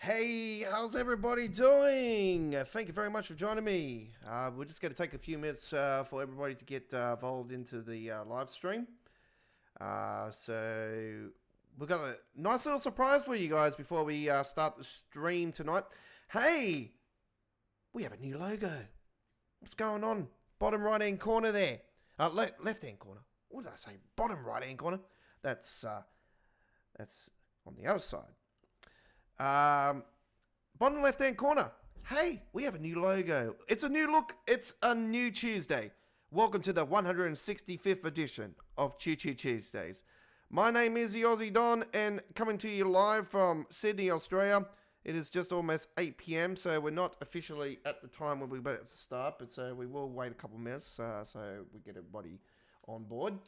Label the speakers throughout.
Speaker 1: Hey, how's everybody doing? Thank you very much for joining me. We're just going to take a few minutes for everybody to get involved into the live stream. So we've got a nice little surprise for you guys before we start the stream tonight. Hey, we have a new logo. What's going on? Bottom right hand corner there. Left hand corner. What did I say? Bottom right hand corner. That's on the other side. Bottom left hand corner. Hey, we have a new logo. It's a new look. It's a new Tuesday. Welcome to the 165th edition of Choo Choo Tuesdays. My name is the Aussie Don, and coming to you live from Sydney, Australia. It is just almost 8 p.m, so we're not officially at the time when we're about to start, but so we will wait a couple minutes so we get everybody on board.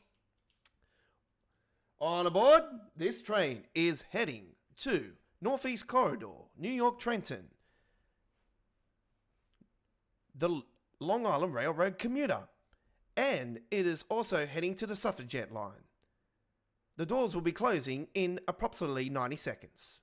Speaker 1: On aboard, this train is heading to Northeast Corridor, New York Trenton, the Long Island Railroad commuter, and it is also heading to the Suffragette line. The doors will be closing in approximately 90 seconds.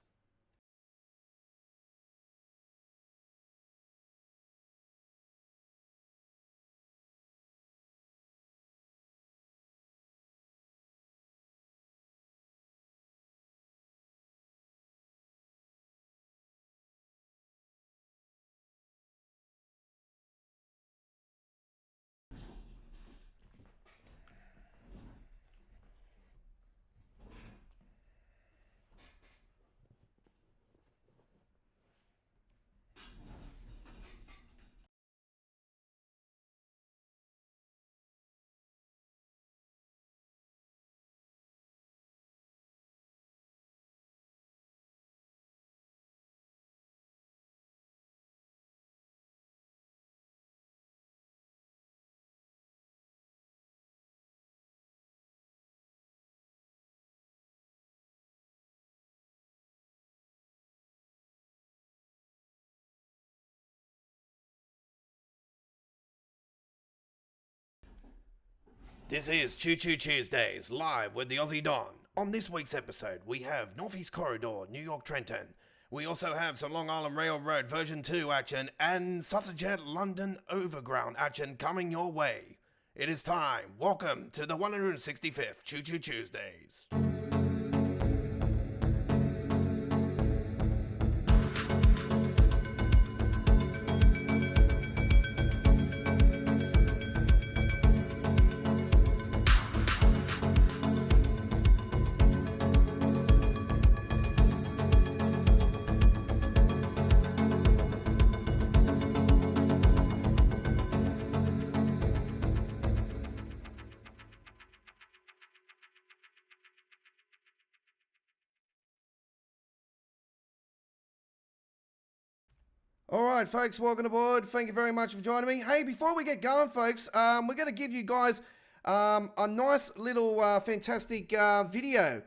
Speaker 1: This is Choo Choo Tuesdays, live with the Aussie Don. On this week's episode, we have Northeast Corridor, New York Trenton. We also have some Long Island Railroad version 2 action and Suffragette London Overground action coming your way. It is time. Welcome to the 165th Choo Choo Tuesdays. All right, folks, welcome aboard. Thank you very much for joining me. Hey, before we get going, folks, we're going to give you guys a nice little fantastic video.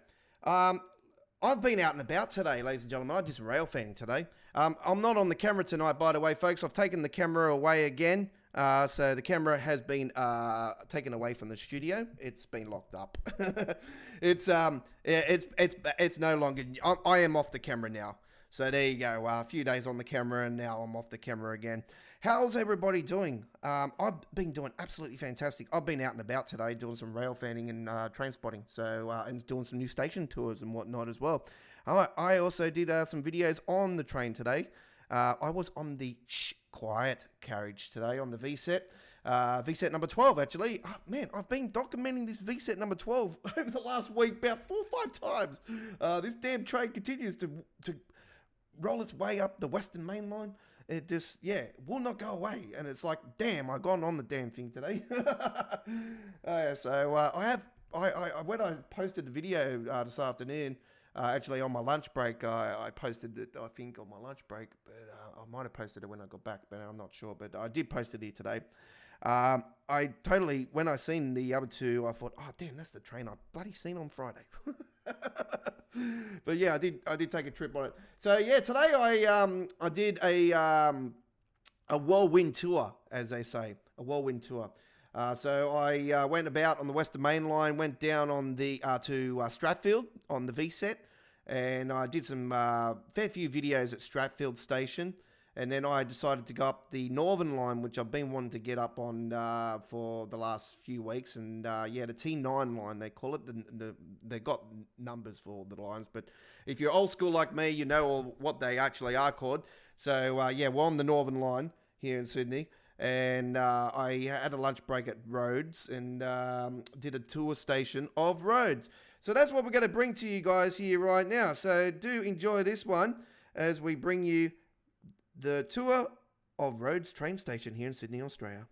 Speaker 1: I've been out and about today, ladies and gentlemen. I did some rail fanning today. I'm not on the camera tonight, by the way, folks. I've taken the camera away again. So the camera has been taken away from the studio. It's been locked up. It's no longer. I am off the camera now. So there you go, a few days on the camera and now I'm off the camera again. How's everybody doing? I've been doing absolutely fantastic. I've been out and about today doing some rail fanning and train spotting, and doing some new station tours and whatnot as well. I also did some videos on the train today. I was on the quiet carriage today on the VSET. VSET number 12 actually. Oh, man, I've been documenting this VSET number 12 over the last week about 4 or 5 times. This damn train continues to roll its way up the Western Main Line. It just, will not go away. And it's like, damn, I got on the damn thing today. When I posted the video this afternoon, actually on my lunch break, I posted it, I think, on my lunch break, but I might have posted it when I got back, but I'm not sure. But I did post it here today. When I seen the other two, I thought, oh, damn, that's the train I bloody seen on Friday. But yeah, I did take a trip on it. So yeah, today I did a whirlwind tour, as they say, a whirlwind tour. So I went about on the Western Main Line, went down on the to Stratfield on the VSET, and I did some fair few videos at Stratfield Station. And then I decided to go up the Northern Line, which I've been wanting to get up on for the last few weeks. And yeah, the T9 line, they call it. They got numbers for all the lines. But if you're old school like me, you know what they actually are called. So yeah, we're on the Northern Line here in Sydney. And I had a lunch break at Rhodes and did a tour station of Rhodes. So that's what we're going to bring to you guys here right now. So do enjoy this one as we bring you the tour of Rhodes train station here in Sydney, Australia.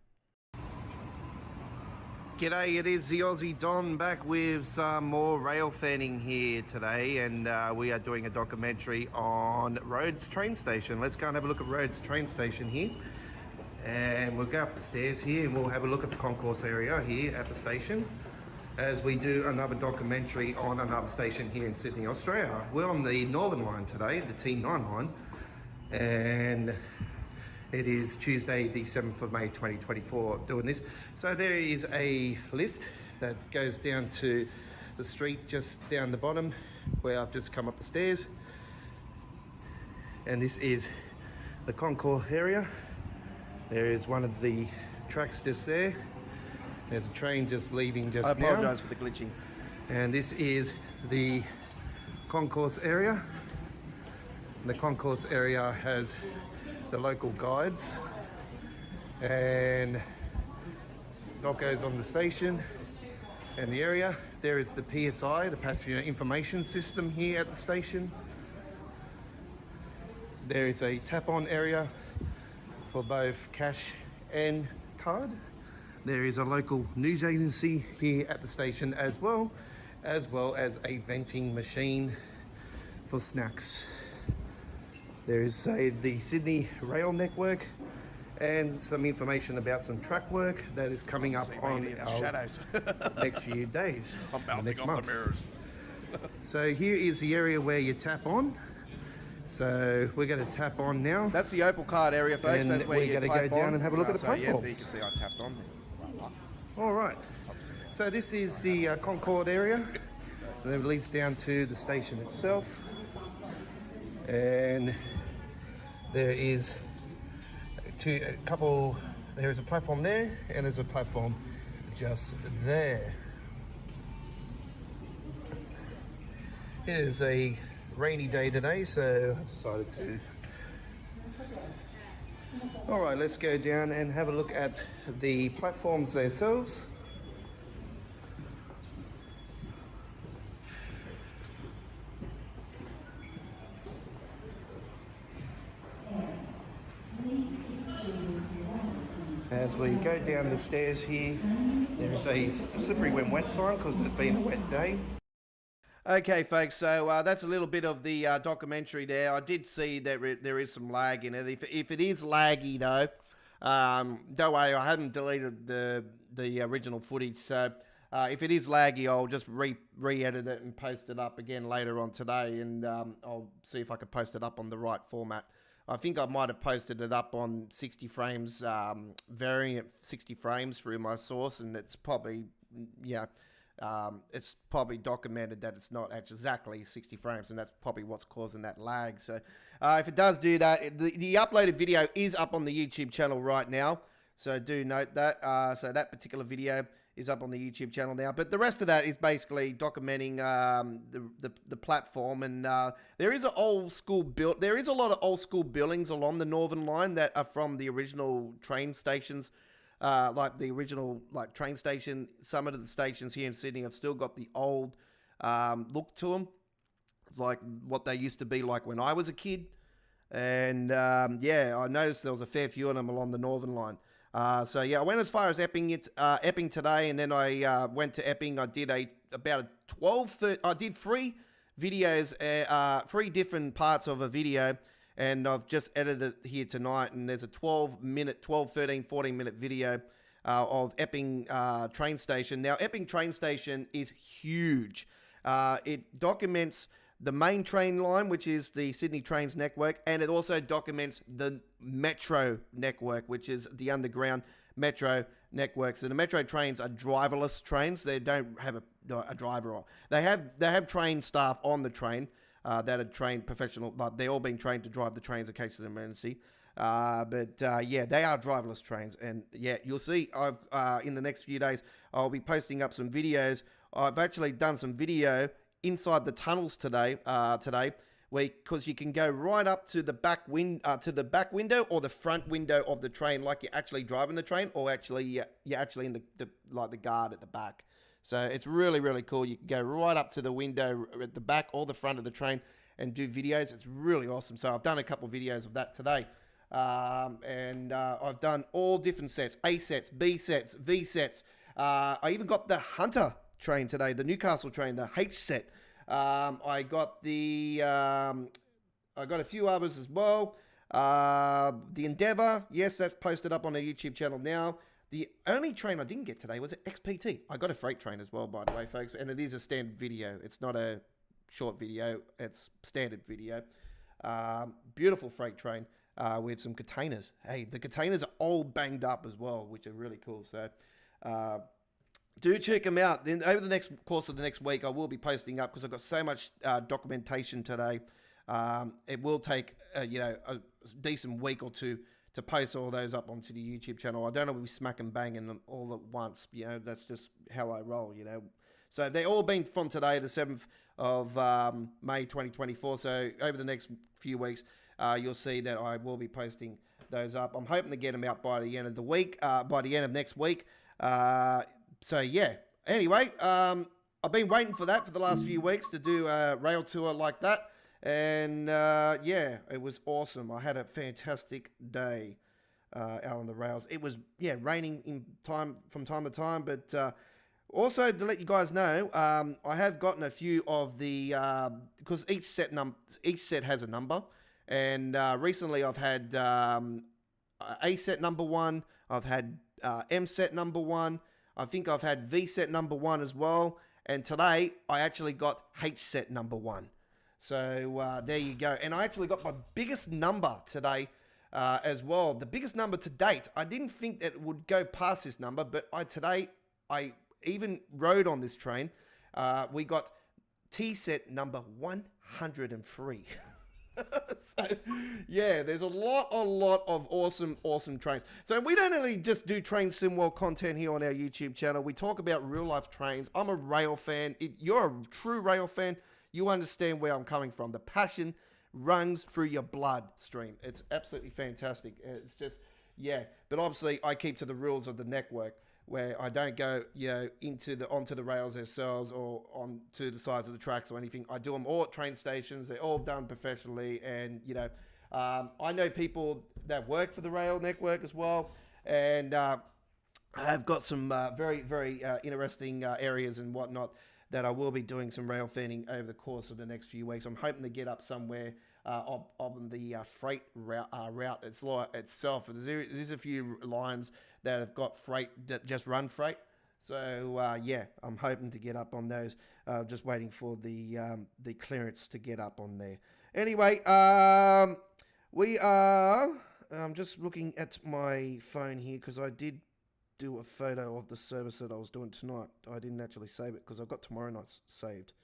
Speaker 1: G'day, it is the Aussie Don back with some more rail fanning here today, and we are doing a documentary on Rhodes train station. Let's go and have a look at Rhodes train station here, and we'll go up the stairs here and we'll have a look at the concourse area here at the station as we do another documentary on another station here in Sydney, Australia. We're on the Northern Line today, the T9 line. And it is Tuesday the 7th of May 2024 doing this. So there is a lift that goes down to the street just down the bottom where I've just come up the stairs, and this is the concourse area. There is one of the tracks just there. There's a train just leaving just now. I apologise for the glitching. And this is the concourse area. The concourse area has the local guides and docos on the station and the area. There is the PSI, the passenger information system here at the station. There is a tap-on area for both cash and card. There is a local news agency here at the station as well as a vending machine for snacks. There is the Sydney Rail Network and some information about some track work that is coming up on our next few days.
Speaker 2: I'm bouncing off the mirrors.
Speaker 1: So here is the area where you tap on. So we're going to tap on now. That's the Opal card area, folks.
Speaker 3: And
Speaker 1: that's where
Speaker 3: we're going to go down and have a look at the platforms.
Speaker 1: Yeah, you can see I tapped on there. All right. So this is the Concord area. And then it leads down to the station itself. And there is there is a platform there, and there's a platform just there. It is a rainy day today, so I decided to. All right, let's go down and have a look at the platforms themselves. As we go down the stairs here, there is a slippery when wet sign because it's been a wet day. Okay, folks, so that's a little bit of the documentary there. I did see that there is some lag in it. If it is laggy, though, don't worry, I haven't deleted the original footage. So if it is laggy, I'll just re-edit it and post it up again later on today. And I'll see if I can post it up on the right format. I think I might have posted it up on 60 frames, variant 60 frames through my source, and it's probably, it's probably documented that it's not exactly 60 frames, and that's probably what's causing that lag. So if it does do that, the uploaded video is up on the YouTube channel right now, so do note that. So that particular video is up on the YouTube channel now, but the rest of that is basically documenting the platform. And there is a lot of old school buildings along the Northern Line that are from the original train stations, like the original train station. Some of the stations here in Sydney have still got the old look to them. It's like what they used to be like when I was a kid. And yeah, I noticed there was a fair few of them along the Northern Line. So yeah, I went as far as Epping today, and then I went to Epping. I did I did 3 videos, 3 different parts of a video, and I've just edited it here tonight, and there's a 12, 13, 14 minute video of Epping train station. Now, Epping train station is huge. It documents the main train line, which is the Sydney Trains network, and it also documents the metro network, which is the underground metro network. So the metro trains are driverless trains. They don't have a driver on. They have train staff on the train, that are trained professional. Like they're all being trained to drive the trains in case of an emergency. Yeah, they are driverless trains, and yeah, you'll see. I've in the next few days, I'll be posting up some videos. I've actually done some video inside the tunnels today. Because you can go right up to the back window or the front window of the train, like you're actually driving the train, or actually you're actually in the guard at the back. So it's really, really cool. You can go right up to the window at the back or the front of the train and do videos. It's really awesome. So I've done a couple of videos of that today. I've done all different sets, A sets, B sets, V sets. I even got the Hunter train today, the Newcastle train, the H set. I got a few others as well. The Endeavour, yes, that's posted up on the YouTube channel now. The only train I didn't get today was an XPT. I got a freight train as well, by the way, folks, and it is a standard video. It's not a short video, it's standard video. Beautiful freight train with some containers. Hey, the containers are all banged up as well, which are really cool. So do check them out. Then over the course of the next week, I will be posting up because I've got so much documentation today. It will take a decent week or two to post all those up onto the YouTube channel. I don't know if we smack and bang them all at once. That's just how I roll. So they're all been from today, the 7th of May 2024. So over the next few weeks, you'll see that I will be posting those up. I'm hoping to get them out by the end of the week, by the end of next week. So yeah, anyway, I've been waiting for that for the last few weeks to do a rail tour like that. And yeah, it was awesome. I had a fantastic day out on the rails. It was, raining from time to time, but also to let you guys know, I have gotten a few of the, because each set has a number. And recently I've had A set number 1, I've had M set number 1, I think I've had V set number 1 as well. And today I actually got H set number 1. So there you go. And I actually got my biggest number today as well. The biggest number to date. I didn't think that it would go past this number, but today I even rode on this train. We got T set number 103. So yeah, there's a lot of awesome trains. So we don't only just do train sim world content here on our YouTube channel. We talk about real life trains. I'm a rail fan. You're a true rail fan. You understand where I'm coming from. The passion runs through your bloodstream. It's absolutely fantastic. It's just, yeah. But obviously, I keep to the rules of the network, where I don't go, onto the rails themselves or onto the sides of the tracks or anything. I do them all at train stations. They're all done professionally, and I know people that work for the rail network as well, and I've got some very interesting areas and whatnot that I will be doing some rail fanning over the course of the next few weeks. I'm hoping to get up somewhere on the freight route itself. There's a few lines that have got freight that just run freight. So yeah, I'm hoping to get up on those. Just waiting for the clearance to get up on there. Anyway, we are. I'm just looking at my phone here because I did do a photo of the service that I was doing tonight. I didn't actually save it because I've got tomorrow night's saved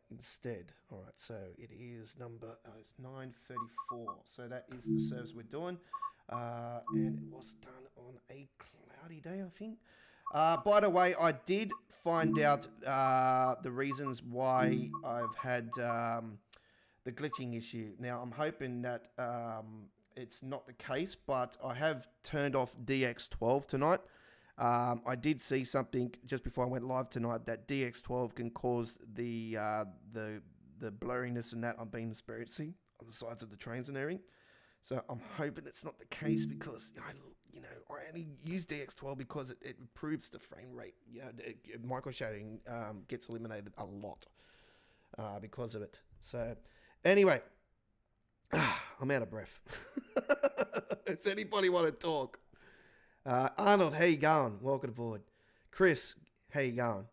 Speaker 1: instead. All right, so it is it's 9:34. So that is the service we're doing, and it was done on a cloudy day, I think. By the way, I did find out the reasons why I've had the glitching issue. Now I'm hoping that it's not the case, but I have turned off DX12 tonight. I did see something just before I went live tonight that DX12 can cause the blurriness and that I've been experiencing on the sides of the trains and everything. So I'm hoping it's not the case because I only use DX12 because it improves the frame rate. Micro shading gets eliminated a lot because of it. So anyway. I'm out of breath. Does anybody want to talk? Arnold, how you going? Welcome aboard. Chris, how you going?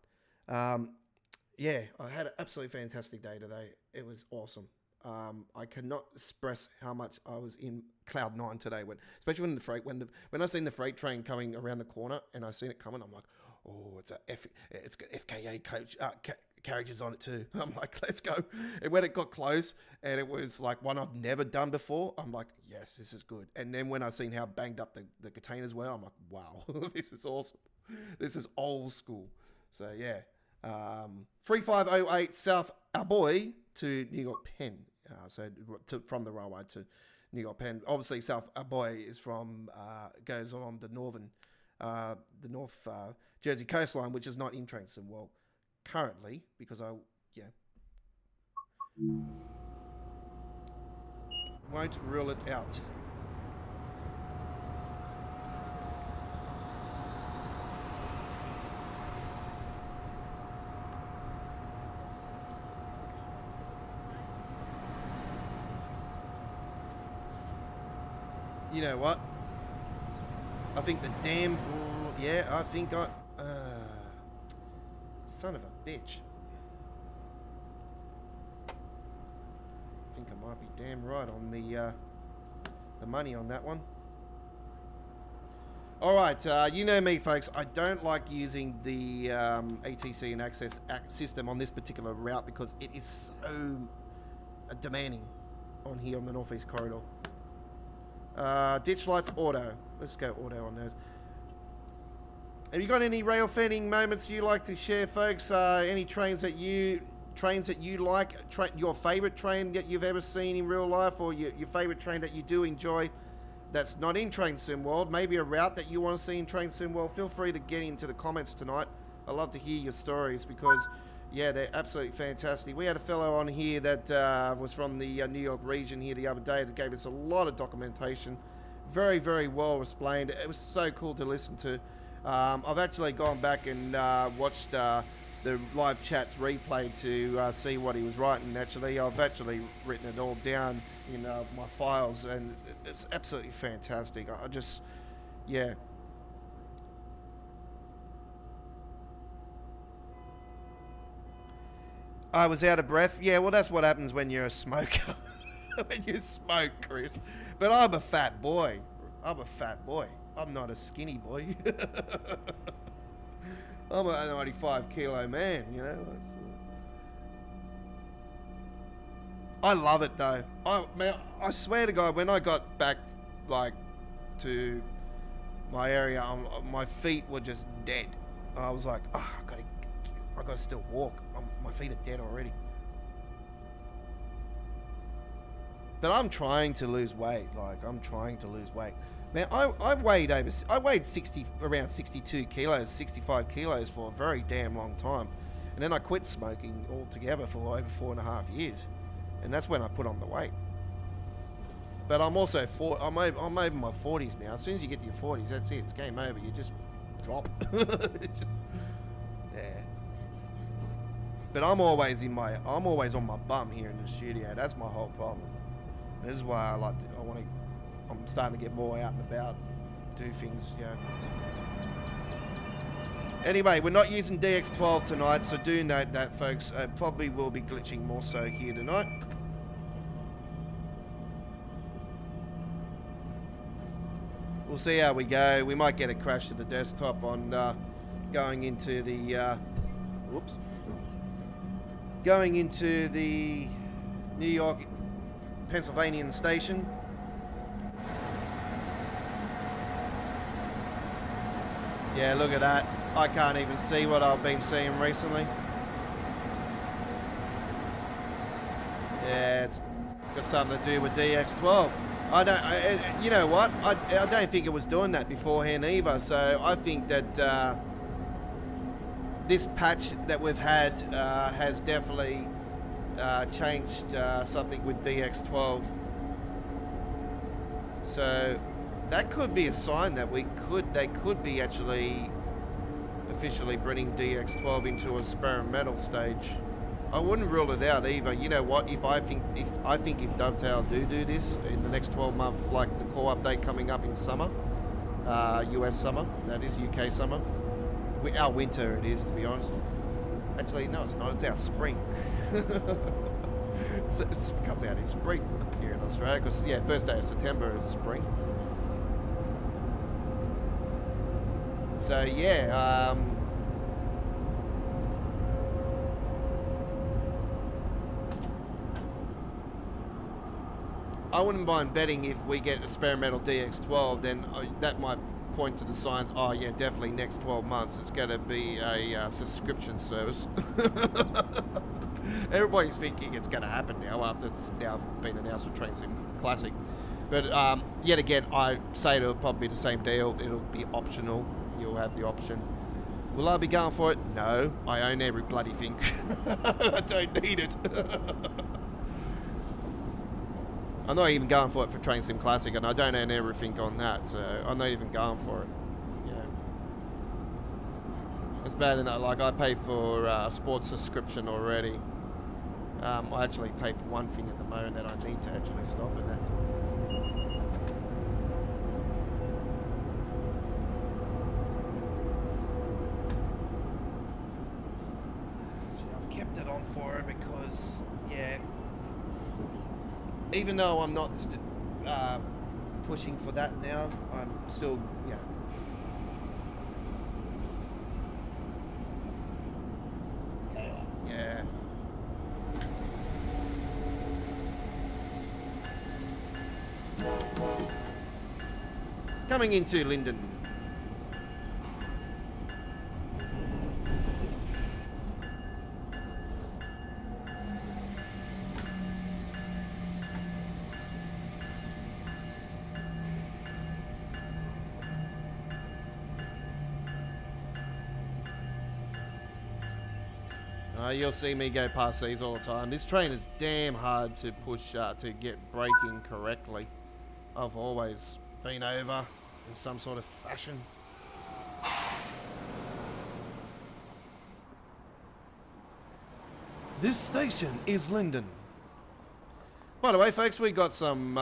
Speaker 1: Yeah, I had an absolutely fantastic day today. It was awesome. I cannot express how much I was in cloud 9 today, especially when I seen the freight train coming around the corner and I seen it coming. I'm like, oh, it's got FKA carriages on it too. I'm like, let's go. And when it got close and it was like one I've never done before, I'm like, yes, this is good. And then when I seen how banged up the containers were, I'm like, wow, this is awesome. This is old school. So yeah, 3508 South Aboy to New York Penn. From the railway to New York Penn. Obviously, South Aboy is from goes along the North Jersey coastline, which is not in Trainson well currently because won't rule it out. You know what? I think the damn... Yeah, I think I... son of a bitch. I think I might be damn right on the money on that one. Alright, you know me, folks. I don't like using the ATC and access system on this particular route because it is so demanding on here on the Northeast Corridor. Ditch lights auto. Let's go auto on those. Have you got any rail fanning moments you like to share, folks? Any trains that you like? Your favourite train that you've ever seen in real life, or your favourite train that you do enjoy that's not in Train Sim World? Maybe a route that you want to see in Train Sim World? Feel free to get into the comments tonight. I love to hear your stories because, yeah, they're absolutely fantastic. We had a fellow on here that was from the New York region here the other day that gave us a lot of documentation. Very, very well explained. It was so cool to listen to. I've actually gone back and watched the live chats replay to see what he was writing. Actually, I've actually written it all down in my files, and it's absolutely fantastic. I just, yeah. I was out of breath. Yeah, well, that's what happens when you're a smoker. When you smoke, Chris. But I'm a fat boy. I'm not a skinny boy. I'm a 95 kilo man, you know. I love it though. I swear to God, when I got back like to my area, my feet were just dead. I was like, oh, I gotta still walk. My feet are dead already. But I'm trying to lose weight. Man, I weighed around 62 kilos, 65 kilos for a very damn long time. And then I quit smoking altogether for over 4.5 years. And that's when I put on the weight. But I'm also, I'm over my 40s now. As soon as you get to your 40s, that's it. It's game over. You just drop. It's just, yeah. But I'm always on my bum here in the studio. That's my whole problem. This is why I'm starting to get more out and about, do things, yeah. Anyway, we're not using DX12 tonight, so do note that, folks. Probably will be glitching more so here tonight. We'll see how we go. We might get a crash to the desktop on going into the New York Pennsylvanian station. Yeah, look at that. I can't even see what I've been seeing recently. Yeah, it's got something to do with DX12. You know what? I don't think it was doing that beforehand either. So I think that this patch that we've had has definitely changed something with DX12. So that could be a sign that they could be actually officially bringing DX12 into a experimental stage. I wouldn't rule it out either. You know what? If Dovetail do this in the next 12 months, like the core update coming up in summer, US summer, that is UK summer. Our winter it is, to be honest. Actually, no, it's not. It's our spring. It comes out in spring here in Australia because, yeah, first day of September is spring. So, yeah, I wouldn't mind betting if we get experimental DX12, then that might point to the signs. Oh yeah, definitely next 12 months it's going to be a subscription service. Everybody's thinking it's going to happen now after it's now been announced for Train Sim Classic. But yet again, I say it'll probably be the same deal. It'll be optional. You'll have the option. Will I be going for it? No. I own every bloody thing. I don't need it. I'm not even going for it for Train Sim Classic, and I don't own everything on that, so I'm not even going for it. Yeah. It's bad in that, like, I pay for a sports subscription already. I actually pay for one thing at the moment that I need to actually stop, and that's... I've kept it on for her because, yeah... Even though I'm not pushing for that now, I'm still, yeah. Yeah. Coming into Linden. You'll see me go past these all the time. This train is damn hard to push to get braking correctly. I've always been over in some sort of fashion. This station is Linden. By the way, folks, we got some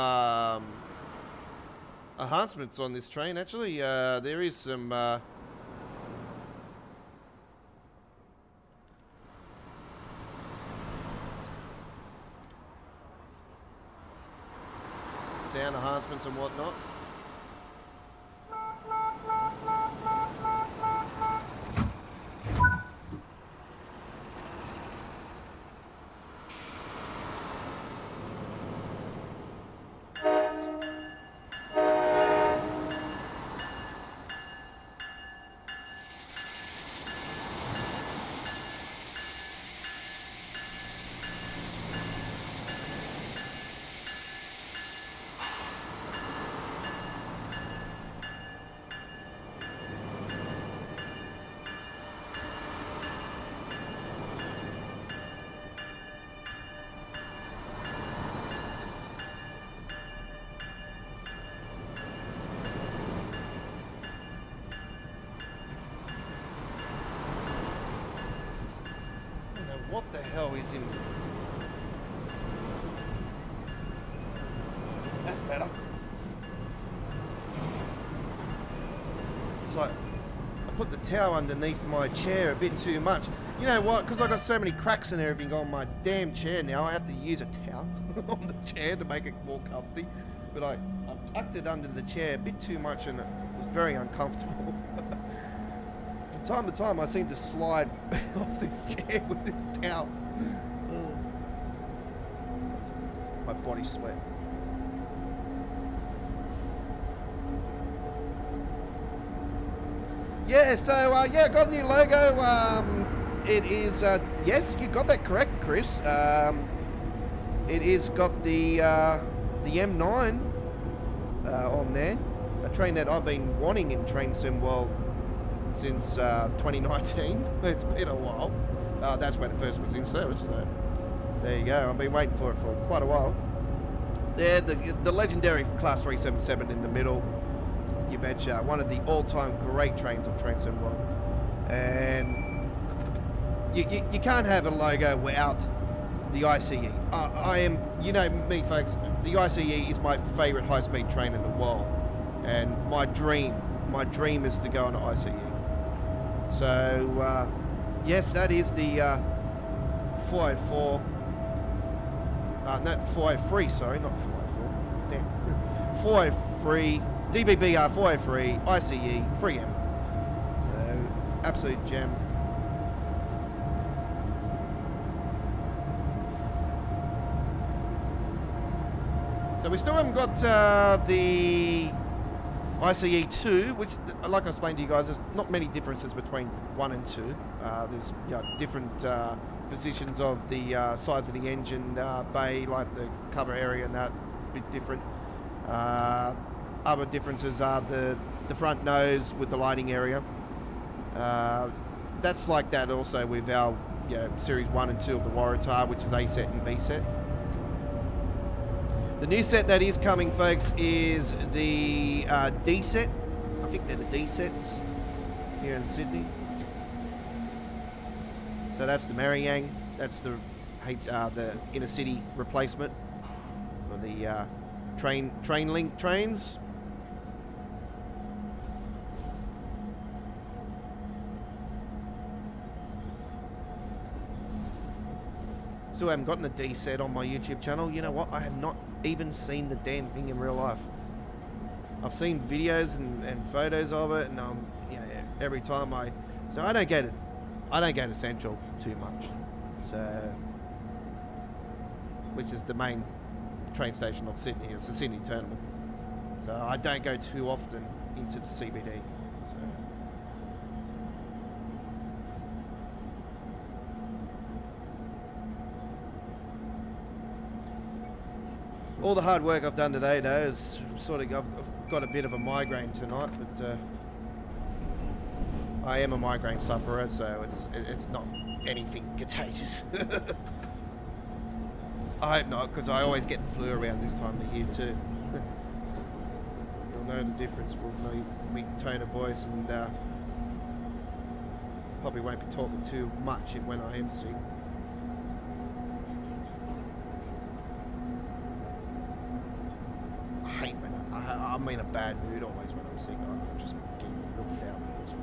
Speaker 1: enhancements on this train. Actually, there is some... sound enhancements and whatnot. What the hell is in... That's better. It's like I put the towel underneath my chair a bit too much. You know what? Because I got so many cracks and everything on my damn chair now, I have to use a towel on the chair to make it more comfy. But I tucked it under the chair a bit too much and it was very uncomfortable. From time to time, I seem to slide off this chair with this towel. My body sweat. Yeah, so yeah, got a new logo. It is yes, you got that correct, Chris. It is got the M9 on there, a train that I've been wanting in Train Sim World since 2019. It's been a while. That's when it first was in service, so there you go. I've been waiting for it for quite a while. There, the legendary Class 377 in the middle. You betcha. One of the all-time great trains on Train Sim World. And you can't have a logo without the ICE. I am, you know me, folks, the ICE is my favourite high-speed train in the world. And my dream is to go on an ICE. So, yes, that is the 404. No, 403, sorry, not 404. Damn. 403, DBBR 403, ICE, 3M. Absolute gem. So we still haven't got the ICE 2, which, like I explained to you guys, there's not many differences between 1 and 2. There's different positions of the size of the engine bay, like the cover area and that, a bit different. Other differences are the front nose with the lighting area. That's like that also with our Series 1 and 2 of the Waratah, which is A set and B set. The new set that is coming, folks, is the D set. I think they're the D sets here in Sydney. So that's the Mariang. That's the inner city replacement for the train link trains. Still haven't gotten a D set on my YouTube channel. You know what? I have not even seen the damn thing in real life. I've seen videos and photos of it, and every time I don't get it. I don't go to Central too much, so which is the main train station of Sydney. It's the Sydney Terminal, so I don't go too often into the CBD. So. All the hard work I've done today, though, is I've got a bit of a migraine tonight, but I am a migraine sufferer, so it's not anything contagious. I hope not, because I always get the flu around this time of year too. You'll know the difference with my tone of voice, and probably won't be talking too much when I am sick. I'm in a bad mood always when I'm sick. I just get real foul moods.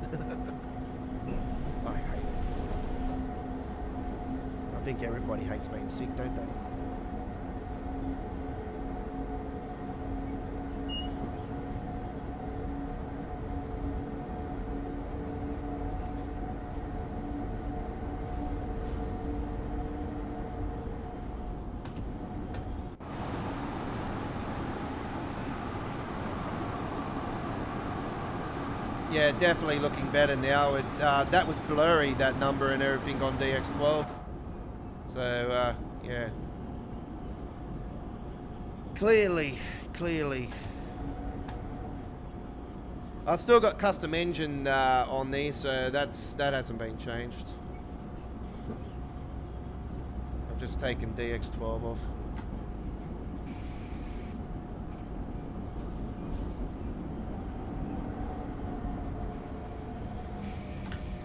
Speaker 1: I hate it. I think everybody hates being sick, don't they? Yeah, definitely looking better now. That was blurry, that number and everything on DX12. So, yeah. Clearly. I've still got custom engine on these, so that hasn't been changed. I've just taken DX12 off.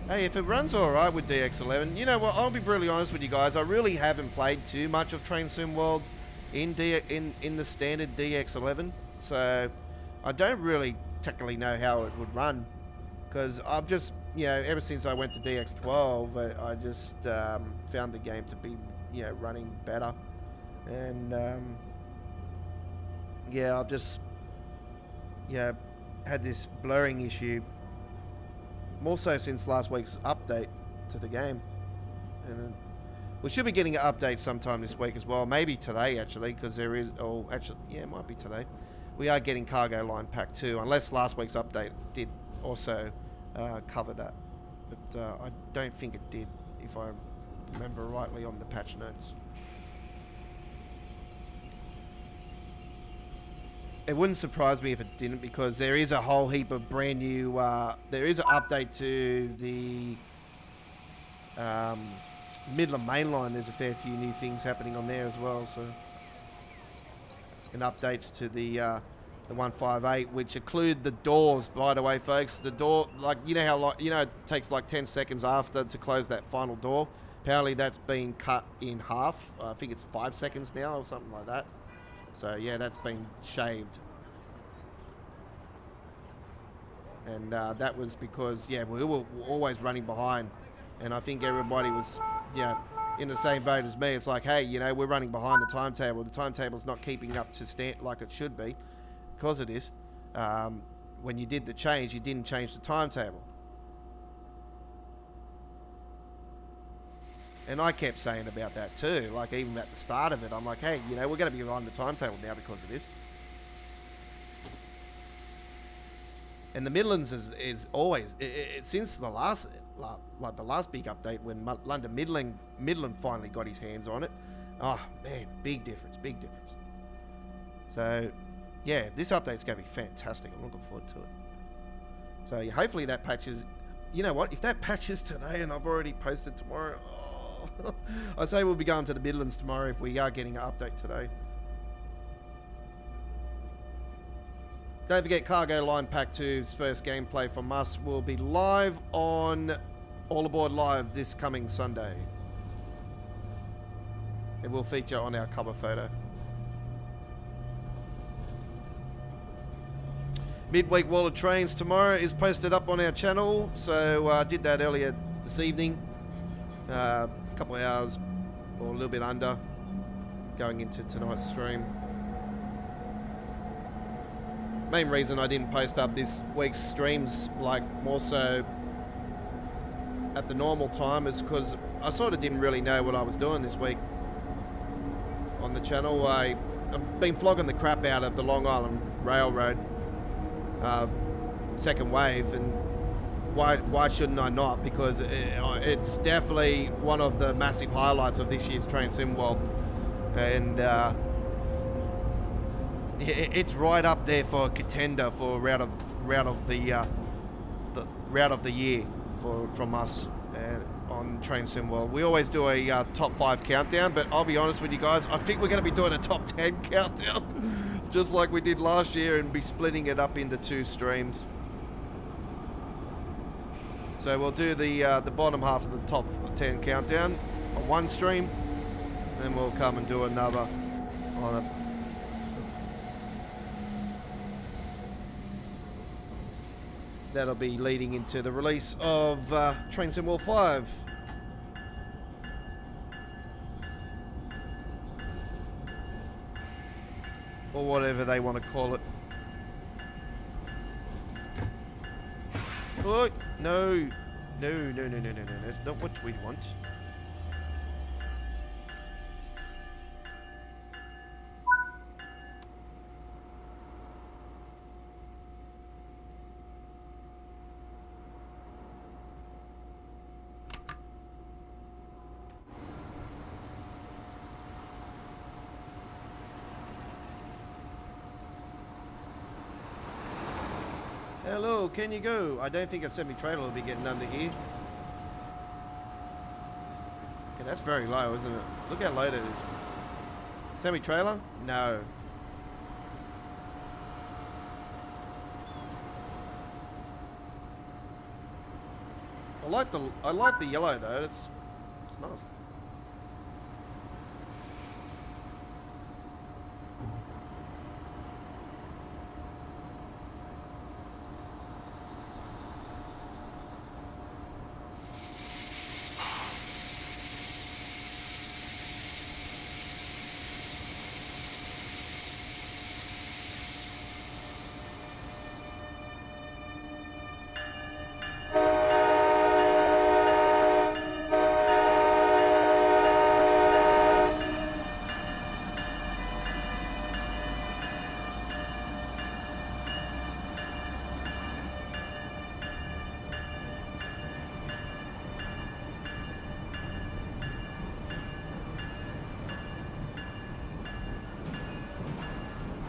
Speaker 1: Hey, if it runs alright with DX11, you know what, I'll be brutally honest with you guys, I really haven't played too much of Train Sim World in the standard DX11, so I don't really technically know how it would run, because I've just, ever since I went to DX12, I just found the game to be, running better, and yeah, I've just, had this blurring issue. More so since last week's update to the game, and we should be getting an update sometime this week as well, maybe today actually, because there is, it might be today. We are getting Cargo Line Pack 2, unless last week's update did also cover that, but I don't think it did, if I remember rightly on the patch notes. It wouldn't surprise me if it didn't, because there is a whole heap of brand new, there is an update to the Midland Main Line. There's a fair few new things happening on there as well, so. And updates to the 158, which include the doors, by the way, folks. The door, like, how, it takes like 10 seconds after to close that final door. Apparently that's been cut in half. I think it's 5 seconds now or something like that. So yeah, that's been shaved. And that was because, we were always running behind. And I think everybody was, in the same boat as me. It's like, hey, we're running behind the timetable. The timetable's not keeping up to stand like it should be. Because it is. When you did the change, you didn't change the timetable. And I kept saying about that too. Like, even at the start of it, I'm like, hey, you know, we're going to be on the timetable now because of this. And the Midlands is always, since the last, like the last big update when London Midland finally got his hands on it. Oh man, big difference, big difference. So yeah, this update's going to be fantastic. I'm looking forward to it. So yeah, hopefully that patches. You know what? If that patches today and I've already posted tomorrow, I say we'll be going to the Midlands tomorrow if we are getting an update today. Don't forget, Cargo Line Pack 2's first gameplay from us will be live on All Aboard Live this coming Sunday. It will feature on our cover photo. Midweek Wall of Trains tomorrow is posted up on our channel, so I did that earlier this evening. A couple of hours, or a little bit under, going into tonight's stream. Main reason I didn't post up this week's streams, like more so at the normal time, is because I sort of didn't really know what I was doing this week on the channel. I've been flogging the crap out of the Long Island Railroad second wave, and why shouldn't I not? Because it's definitely one of the massive highlights of this year's Train Sim World, and it's right up there for a contender for route of the year from us on Train Sim World. We always do a top 5 countdown, but I'll be honest with you guys, I think we're going to be doing a top 10 countdown, just like we did last year, and be splitting it up into 2 streams. So we'll do the bottom half of the top 10 countdown on one stream, then we'll come and do another on a. That'll be leading into the release of Train Sim World 5. Or whatever they want to call it. Oh, no. No. That's not what we want. Hello, can you go? I don't think a semi-trailer will be getting under here. Okay, that's very low, isn't it? Look how low it is. Semi-trailer? No. I like the yellow though. It's nice.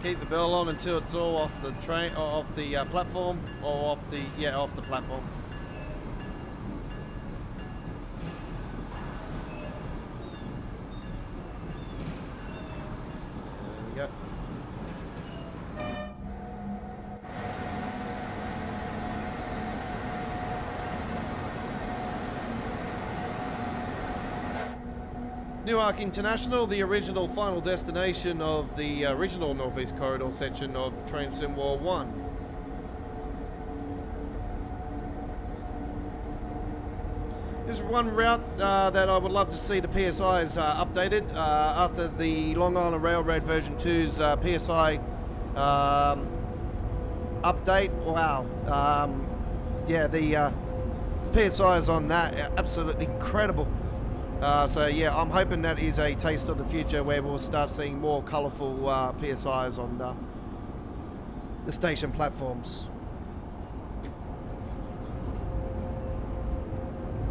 Speaker 1: Keep the bell on until it's all off the train, or off the platform, or off the platform. There we go. Newark International, the original final destination of the original Northeast Corridor section of Train Sim World 1. This is one route that I would love to see the PSIs updated after the Long Island Railroad version 2's PSI update. Wow. Yeah, the PSIs on that are absolutely incredible. So yeah, I'm hoping that is a taste of the future where we'll start seeing more colourful PSIs on the station platforms.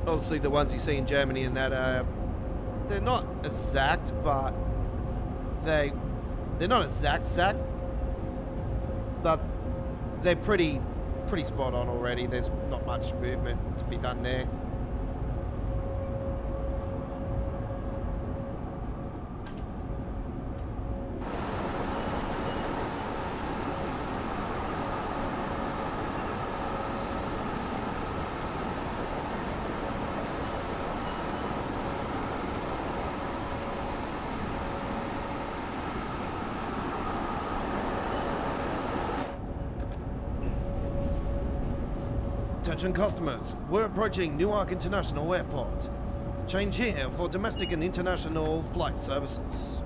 Speaker 1: Obviously the ones you see in Germany and that, they're not exact, but they're not exact, but they're pretty spot on already. There's not much movement to be done there. Attention customers, we're approaching Newark International Airport. Change here for domestic and international flight services.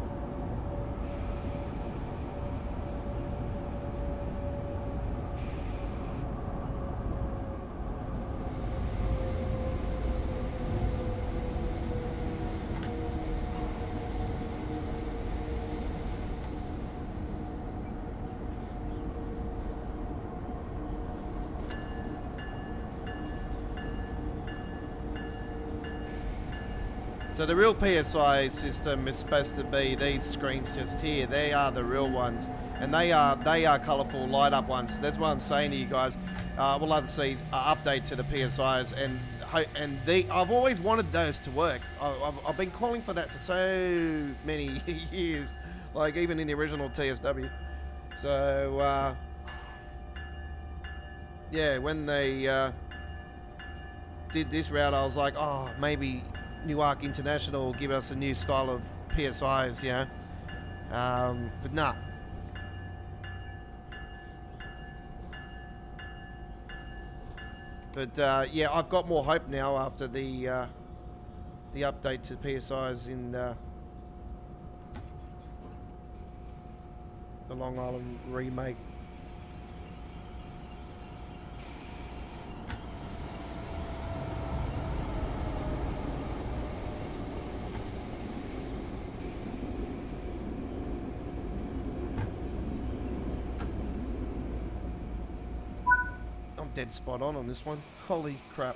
Speaker 1: So the real PSI system is supposed to be these screens just here. They are the real ones, and they are colourful light up ones. That's what I'm saying to you guys. We'll love to see an update to the PSIs, and I've always wanted those to work. I've been calling for that for so many years, like even in the original TSW. So yeah, when they did this route, I was like, oh, maybe Newark International will give us a new style of PSIs, you know. But nah. But yeah, I've got more hope now after the update to PSIs in the Long Island remake. Dead spot on this one. Holy crap.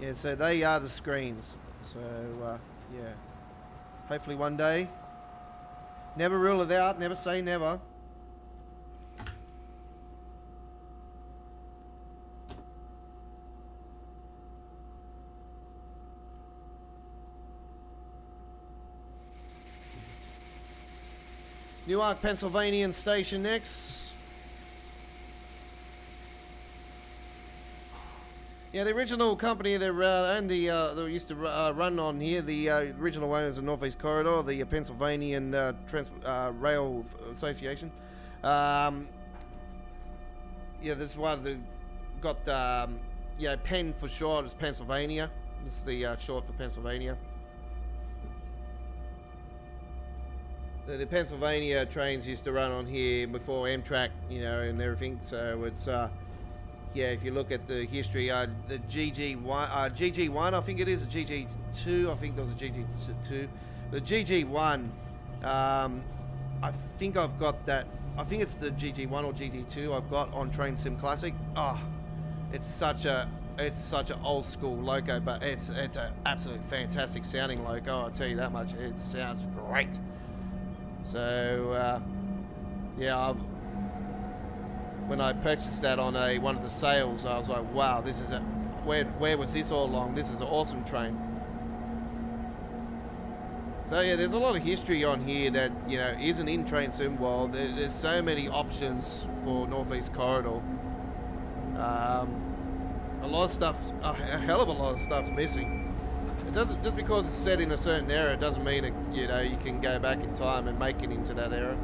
Speaker 1: Yeah, so they are the screens. So, yeah. Hopefully one day. Never rule it out, never say never. Newark, Pennsylvania station next. Yeah, the original company that owned that used to run on here, the original owners of the Northeast Corridor, the Pennsylvanian Rail Association. Yeah, this is one that got, you know, Penn for short is Pennsylvania. This is the short for Pennsylvania. So the Pennsylvania trains used to run on here before Amtrak, you know, and everything. So it's yeah, if you look at the history, the GG1, I think it is, the GG2, I think there was a GG2. The GG1, I think I've got that, I think it's the GG1 or GG2 I've got on Train Sim Classic. Oh, it's such an old school loco, but it's an absolute fantastic sounding loco, I'll tell you that much. It sounds great. So, yeah, when I purchased that on one of the sales, I was like, wow, this is where was this all along? This is an awesome train. So yeah, there's a lot of history on here that, you know, isn't in Train Sim World. There's so many options for Northeast Corridor. A lot of stuff, a hell of a lot of stuff's missing. It doesn't, just because it's set in a certain era, it doesn't mean it, you know, you can go back in time and make it into that era.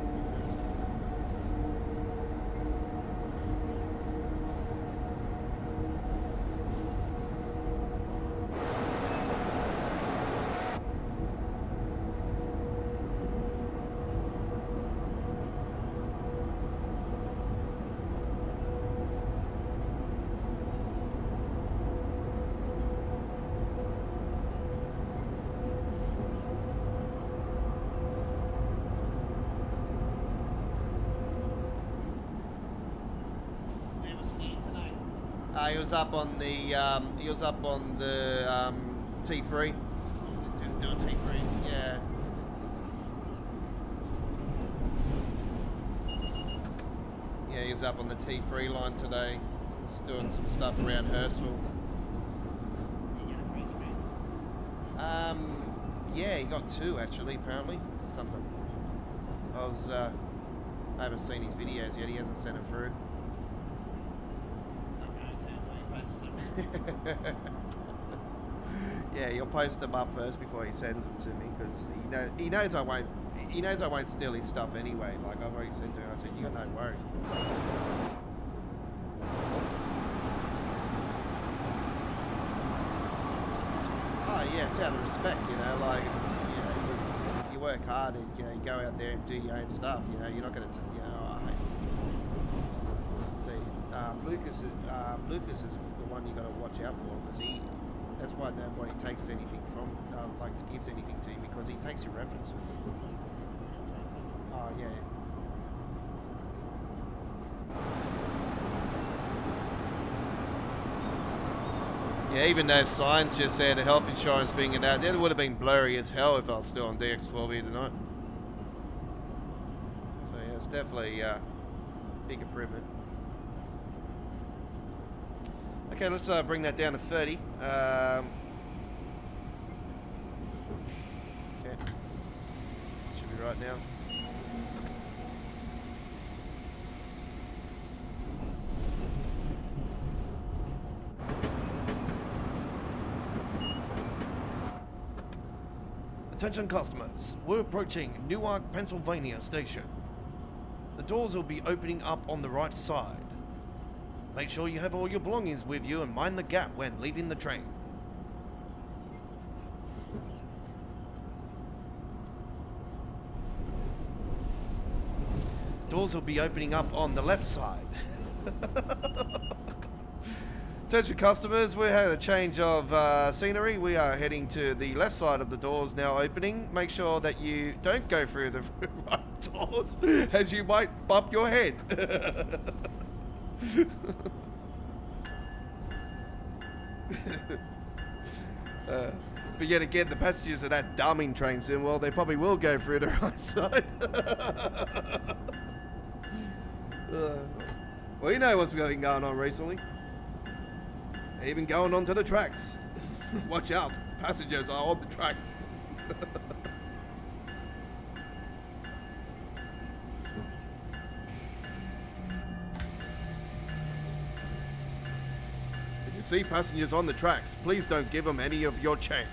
Speaker 1: He was up on the T3. Just doing T3, yeah. Yeah, he was up on the T3 line today. He's doing some stuff around Hurstville. Yeah, he got 2 actually, apparently. Something. I haven't seen his videos yet. He hasn't sent them through. Yeah, you'll post them up first before he sends them to me, because he knows I won't steal his stuff anyway. Like I've already said to him, I said, you got no worries. Oh yeah, it's out of respect, you know. Like it's, you know, you work hard and, you know, you go out there and do your own stuff. You know, you're not going to, you know. Lucas is the one you got to watch out for, because that's why nobody takes anything from, gives anything to him, because he takes your references. Oh yeah. Yeah, even those signs just said a health insurance thing and that would have been blurry as hell if I was still on DX12 here tonight. So yeah, it's definitely big improvement. Okay, let's bring that down to 30. Okay. Should be right now. Attention customers, we're approaching Newark, Pennsylvania station. The doors will be opening up on the right side. Make sure you have all your belongings with you and mind the gap when leaving the train. Doors will be opening up on the left side. Attention customers, we had a change of scenery. We are heading to the left side of the doors now opening. Make sure that you don't go through the right doors, as you might bump your head. But yet again, the passengers are that dumb in Train Sim, well, they probably will go through the right side. Well, you know what's been going on recently. Even going onto the tracks. Watch out, passengers are on the tracks. If you see passengers on the tracks, please don't give them any of your change.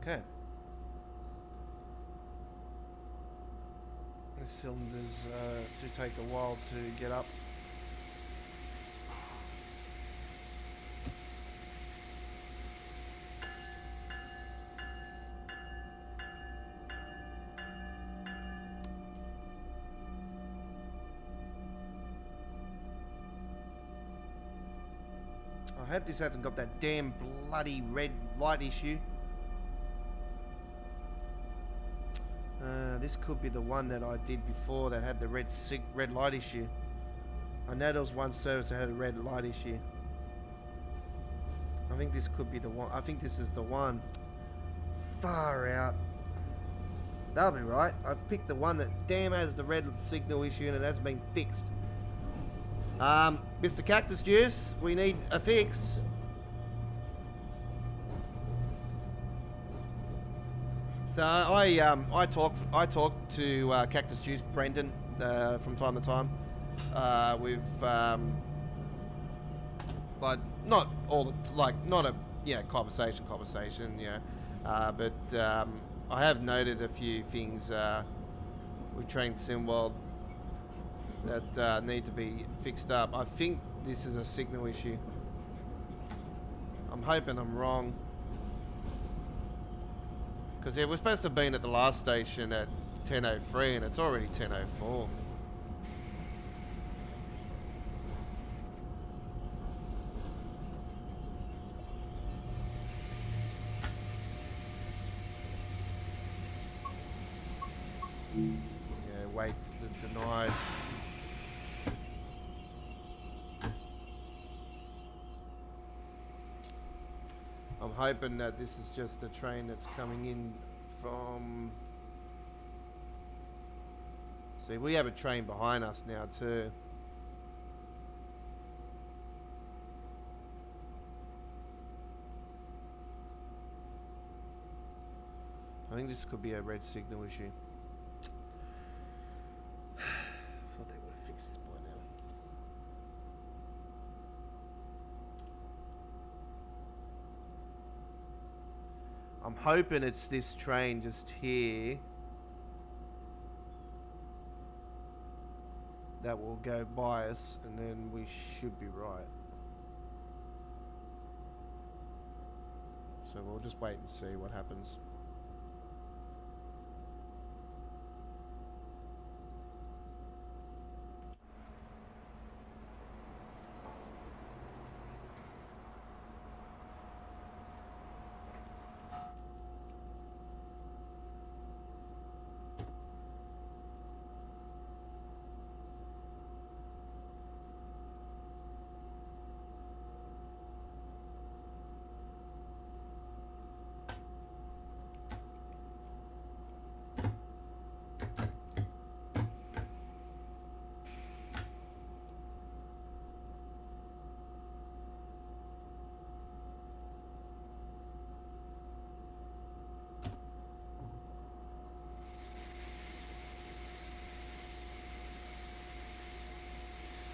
Speaker 1: Okay. The cylinders do take a while to get up. I hope this hasn't got that damn bloody red light issue. This could be the one that I did before that had the red light issue. I know there was one service that had a red light issue. I think this could be the one. I think this is the one. Far out. That'll be right. I've picked the one that damn has the red signal issue and it hasn't been fixed. Mr. Cactus Juice, we need a fix. So I talk to Cactus Juice Brendan from time to time. With like not all the not a conversation, but I have noted a few things with Train Simworld that need to be fixed up. I think this is a signal issue. I'm hoping I'm wrong. Because yeah, we're supposed to have been at the last station at 10:03 and it's already 10:04. Yeah, wait for the denied. I'm hoping that this is just a train that's coming in from... See, we have a train behind us now too. I think this could be a red signal issue. I thought they would have fixed this by now. I'm hoping it's this train just here that will go by us and then we should be right. So we'll just wait and see what happens.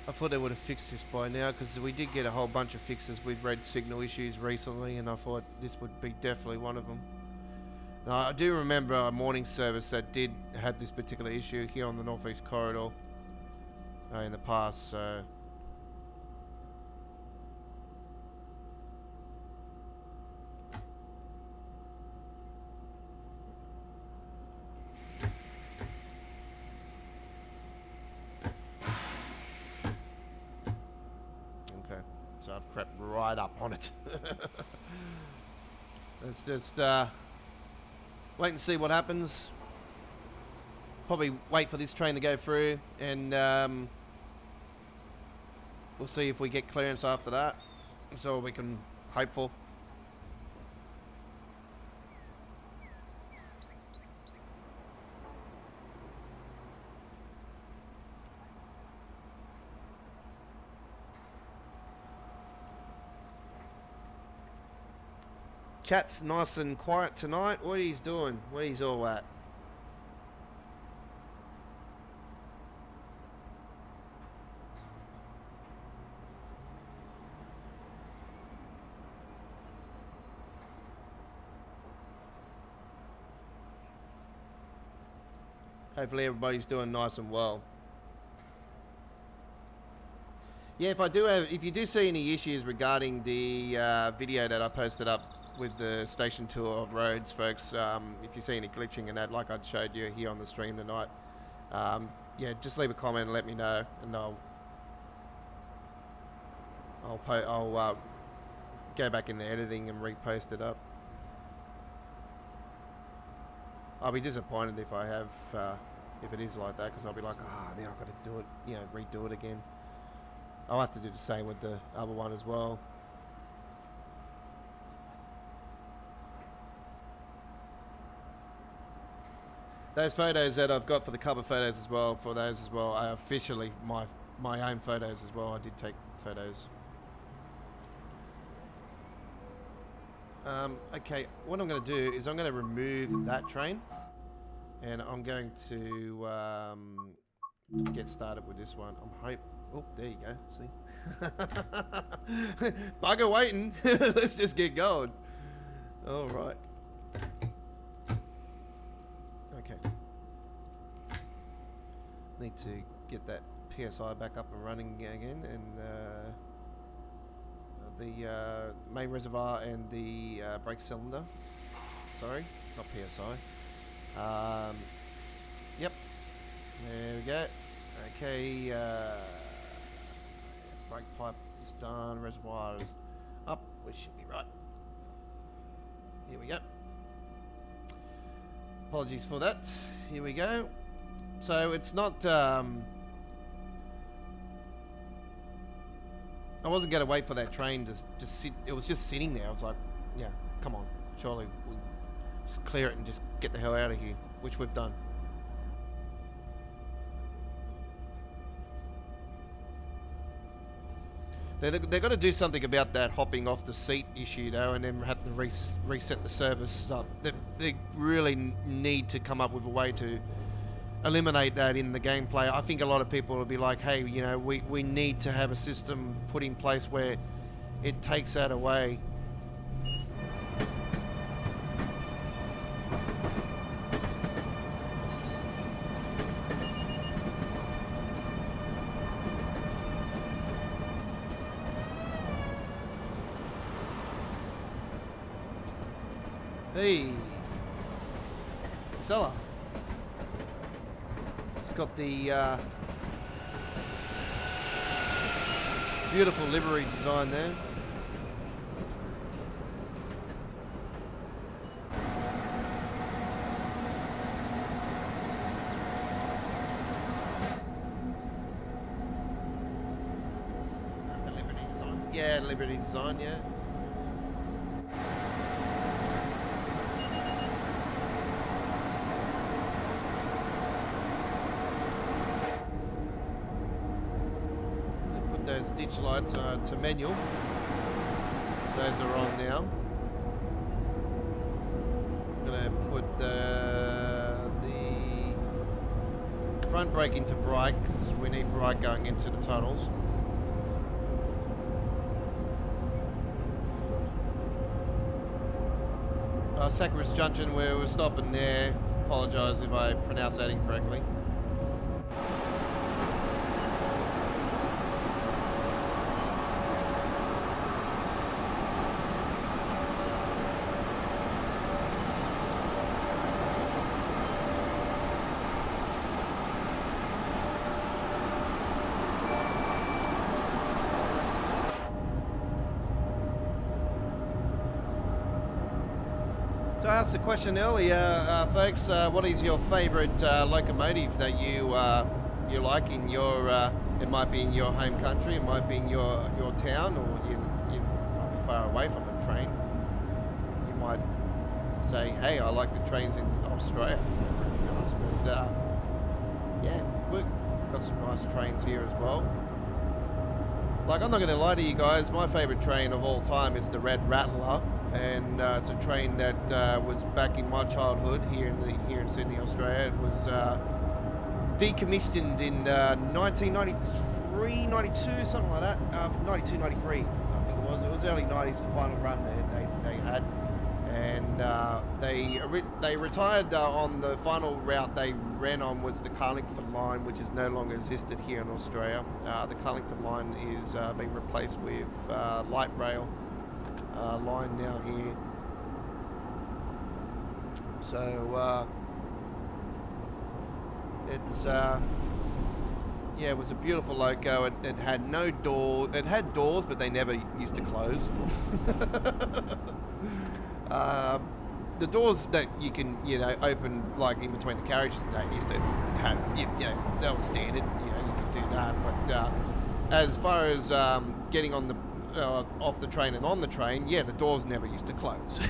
Speaker 1: I thought they would have fixed this by now because we did get a whole bunch of fixes with red signal issues recently and I thought this would be definitely one of them. Now, I do remember a morning service that did have this particular issue here on the Northeast Corridor in the past, so... So I've crept right up on it. Let's just wait and see what happens. Probably wait for this train to go through and we'll see if we get clearance after that. So we can hope for. Chat's nice and quiet tonight. What he's doing? Where he's all at? Hopefully everybody's doing nice and well. Yeah, if you do see any issues regarding the video that I posted up with the station tour of roads, folks, if you see any glitching and that, like I showed you here on the stream tonight, yeah, just leave a comment and let me know, and I'll go back into editing and repost it up. I'll be disappointed if I have, if it is like that, because I'll be like, ah, now I've got to do it, you know, redo it again. I'll have to do the same with the other one as well. Those photos that I've got for the cover photos as well, for those as well, are officially my own photos as well. I did take photos. Okay, what I'm going to do is I'm going to remove that train, and I'm going to get started with this one. Oh, there you go. See, bugger waiting. Let's just get going. All right. Okay. Need to get that PSI back up and running again, and the main reservoir and the brake cylinder. Sorry, not PSI. Yep. There we go. Okay. Brake pipe is done. Reservoir is up. We should be right. Here we go. Apologies for that. Here we go. So it's not. I wasn't going to wait for that train to just sit. It was just sitting there. I was like, yeah, come on. Surely we'll just clear it and just get the hell out of here, which we've done. They've got to do something about that hopping off the seat issue, though, and then have to reset the service. They really need to come up with a way to eliminate that in the gameplay. I think a lot of people will be like, hey, you know, we need to have a system put in place where it takes that away. Hey, Seller. It's got the beautiful livery design there. Is that the Liberty design? Yeah, Liberty design, yeah. Those ditch lights are to manual, so those are on now. I'm going to put the front brake into bright, because we need bright going into the tunnels. Sacris Junction, where we're stopping there. Apologise if I pronounce that incorrectly. So I asked the question earlier, folks, what is your favourite locomotive that you like in your, it might be in your home country, it might be in your town, or you might be far away from the train. You might say, hey, I like the trains in Australia. But yeah, we've got some nice trains here as well. Like, I'm not going to lie to you guys, my favourite train of all time is the Red Rattler. And it's a train that was back in my childhood here in Sydney, Australia. It was decommissioned in 1993, 92, something like that. 92, 93, I think it was. It was early 90s, the final run they had. And they retired on the final route they ran on was the Carlingford line, which is no longer existed here in Australia. The Carlingford line is being replaced with light rail. Line now here, so it's Yeah, it was a beautiful loco. It had no door. It had doors, but they never used to close. The doors that you can, open like in between the carriages, they used to have, that was standard. You could do that. But as far as getting on the off the train and on the train, yeah, the doors never used to close.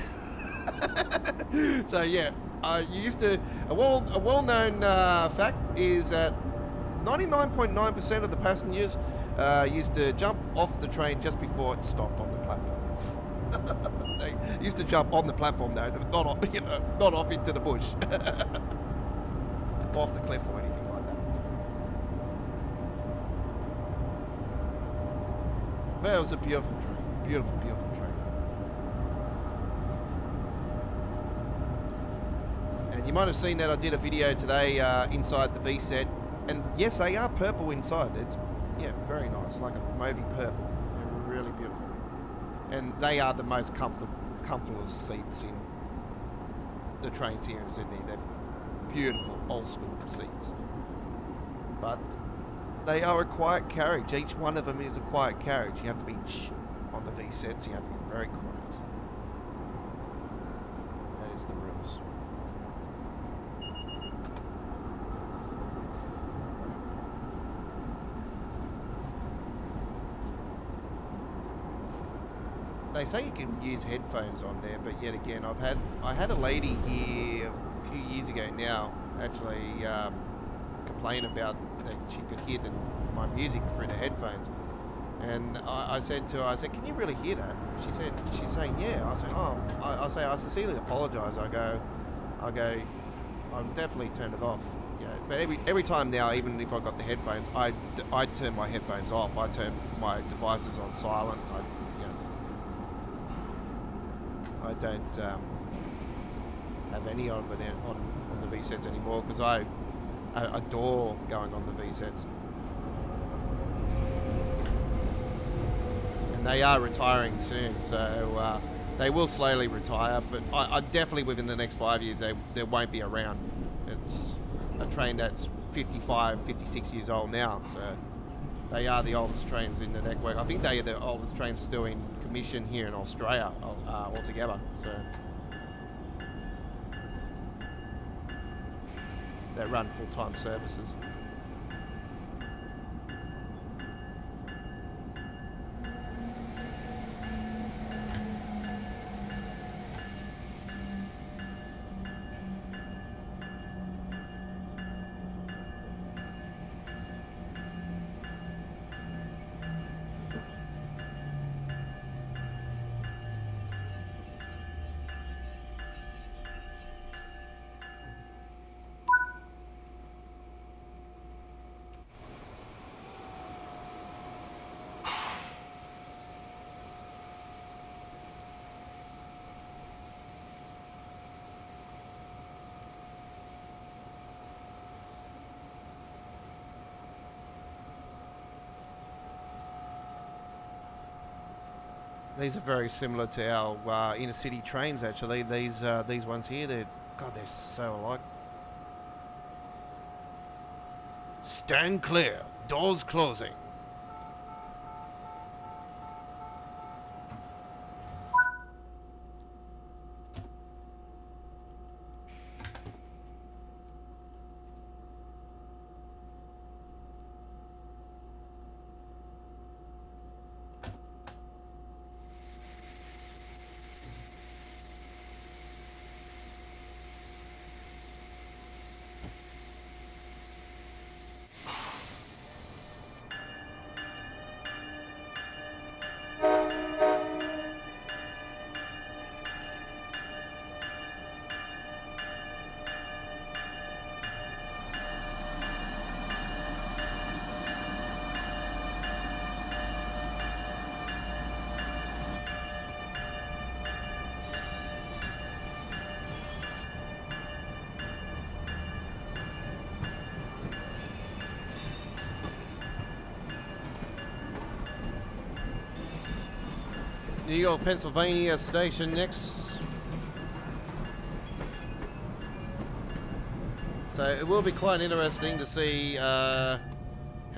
Speaker 1: So yeah, you used to. A well-known fact is that 99.9% of the passengers used to jump off the train just before it stopped on the platform. They used to jump on the platform though, not off into the bush, off the cliff or anything like that. But it was a beautiful train, beautiful train. And you might have seen that I did a video today inside the V set. And yes, they are purple inside. It's, very nice, like a movie purple. They're really beautiful. And they are the most comfortable seats in the trains here in Sydney. They're beautiful, old school seats. But they are a quiet carriage. Each one of them is a quiet carriage. You have to be on the V sets. You have to be very quiet. That is the rules. They say you can use headphones on there, but yet again, I had a lady here a few years ago now actually complain about that she could hear my music through the headphones, and I said to her, can you really hear that? She's saying yeah. I sincerely apologise. I go, I'll definitely turn it off. But every time now, even if I got the headphones, I turn my headphones off. I turn my devices on silent. I don't have any of it on the V sets anymore because I adore going on the V sets. And they are retiring soon, so they will slowly retire. But I definitely within the next 5 years they won't be around. It's a train that's 55, 56 years old now, so they are the oldest trains in the network. I think they are the oldest trains still in commission here in Australia altogether. So they run full-time services. These are very similar to our inner city trains. Actually, these ones here, they're so alike. Stand clear. Doors closing. New York, Pennsylvania station next. So it will be quite interesting to see how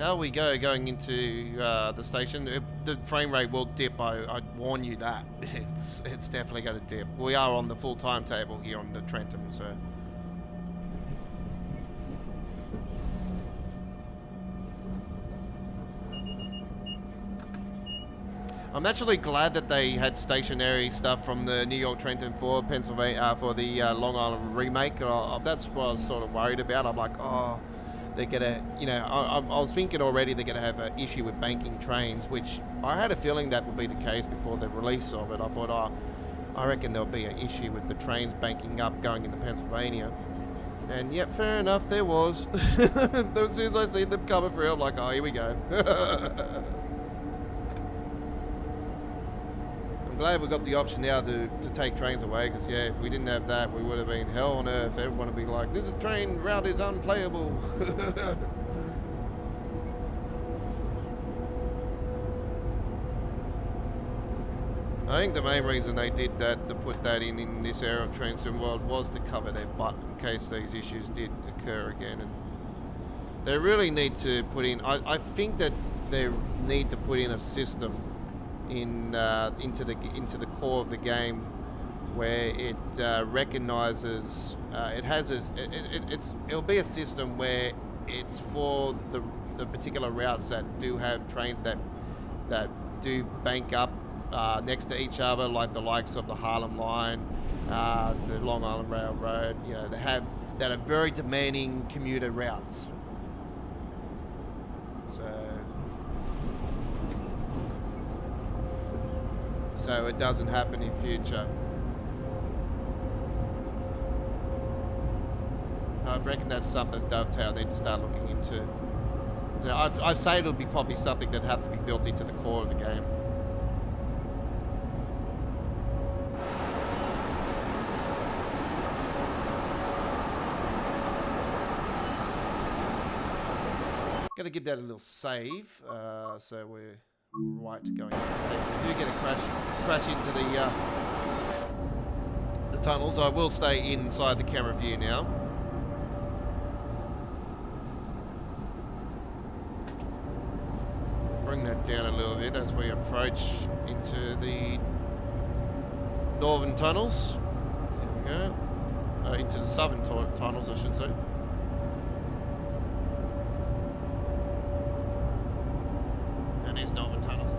Speaker 2: how we going into the station, the frame rate will dip. I warn you that. It's definitely going to dip. We are on the full timetable here on the Trenton, so. I'm actually glad that they had stationary stuff from the New York Trenton for Pennsylvania, for the Long Island remake. That's what I was sort of worried about. I'm like, oh, they're gonna, you know, I was thinking already they're gonna have an issue with banking trains, which I had a feeling that would be the case before the release of it. I thought, oh, I reckon there'll be an issue with the trains banking up going into Pennsylvania. And yep, fair enough, there was. As soon as I see them coming through, I'm like, oh, here we go. Glad we got the option now to take trains away, because yeah, if we didn't have that, we would have been hell on earth. Everyone would be like, this train route is unplayable. I think the main reason they did that, to put that in this era of Train World, was to cover their butt in case these issues did occur again. And they really need to put in, I think that they need to put in a system into the core of the game where it recognizes it'll be a system where it's for the particular routes that do have trains that do bank up next to each other, like the likes of the Harlem Line, the Long Island Railroad. You know, that are very demanding commuter routes. So it doesn't happen in future. I reckon that's something Dovetail need to start looking into. You know, I'd say it'll be probably something that'd have to be built into the core of the game. Gotta give that a little save, so we're right going in case we do get a crash into the tunnels. I will stay inside the camera view now. Bring that down a little bit as we approach into the northern tunnels. There we go. Into the southern tunnels, I should say.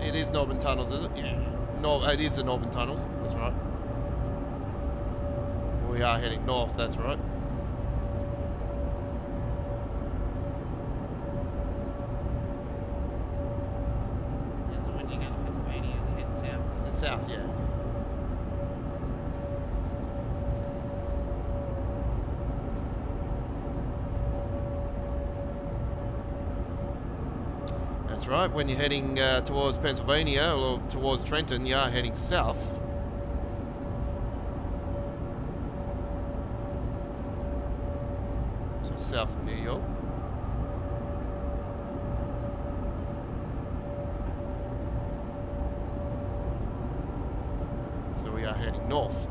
Speaker 2: It is Northern Tunnels, is it? Yeah. No, it is the Northern Tunnels. That's right. We are heading north. That's right.
Speaker 3: So when you go to Pennsylvania, you head south.
Speaker 2: The south, yeah. That's right, when you're heading towards Pennsylvania or towards Trenton, you are heading south. So south of New York. So we are heading north.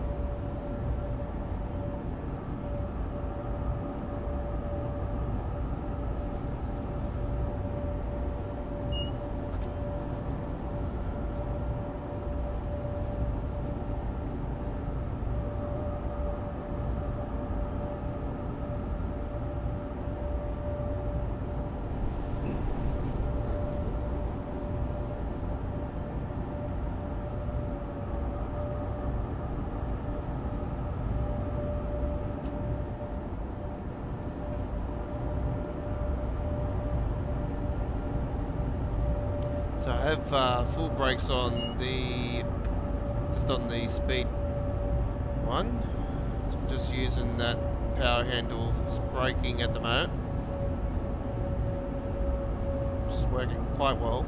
Speaker 2: So I have full brakes on just on the speed one. So I'm just using that power handle braking at the moment, which is working quite well.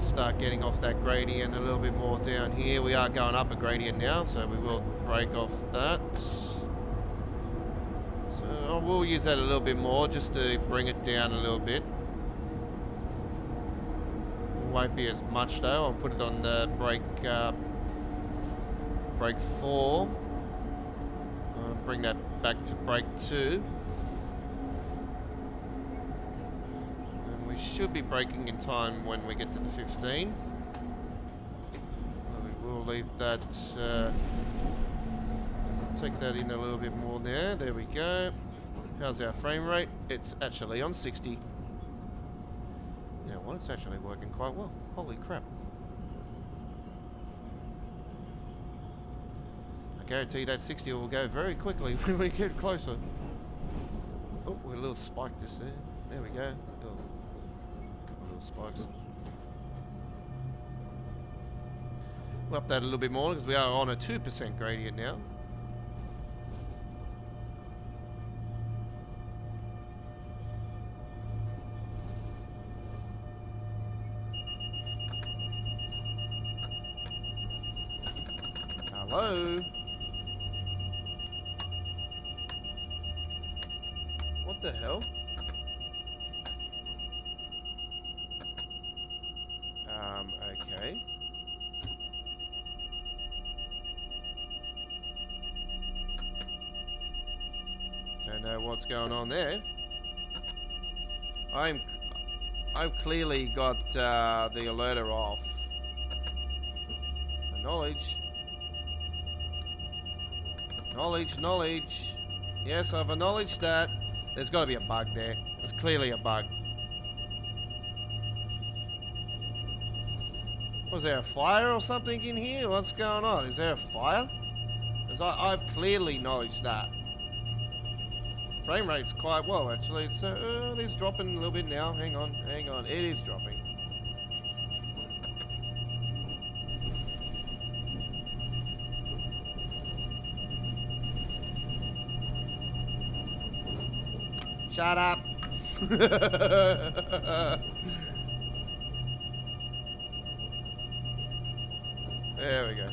Speaker 2: Start getting off that gradient a little bit more down here. We are going up a gradient now, so we will break off that. So we'll use that a little bit more just to bring it down a little bit. It won't be as much though. I'll put it on the brake 4. Bring that back to brake 2. And we should be braking in time when we get to the 15. We will leave that, take that in a little bit more there. There we go. How's our frame rate? It's actually on 60. Yeah, well, it's actually working quite well. Holy crap. I guarantee that 60 will go very quickly when we get closer. Oh, we're a little spike just there. There we go. Couple little spikes. We'll up that a little bit more because we are on a 2% gradient now. Hello? What the hell? Okay. Don't know what's going on there. I've clearly got the alerter off. Acknowledge. Knowledge. Yes, I've acknowledged that. There's got to be a bug there. There's clearly a bug. Was there a fire or something in here? What's going on? Is there a fire? Because I've clearly acknowledged that. Frame rate's quite well, actually. It's it is dropping a little bit now. Hang on. It is dropping. Shut up. There we go.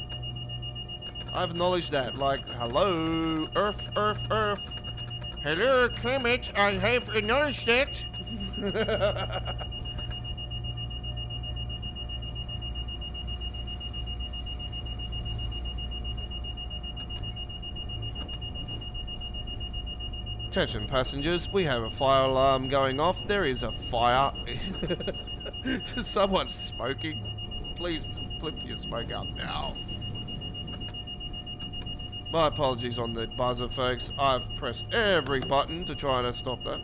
Speaker 2: I've acknowledged that. Like, hello, Earth. Hello, Clement. I have acknowledged that. Attention passengers, we have a fire alarm going off. There is a fire. Someone's smoking. Please flip your smoke out now. My apologies on the buzzer, folks. I've pressed every button to try to stop that.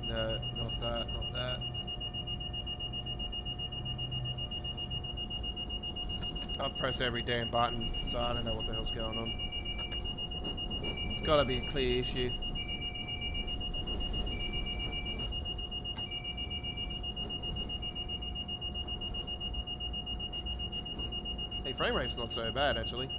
Speaker 2: No, not that. I've pressed every damn button, so I don't know what the hell's going on. It's gotta be a clear issue. Hey, frame rate's not so bad, actually.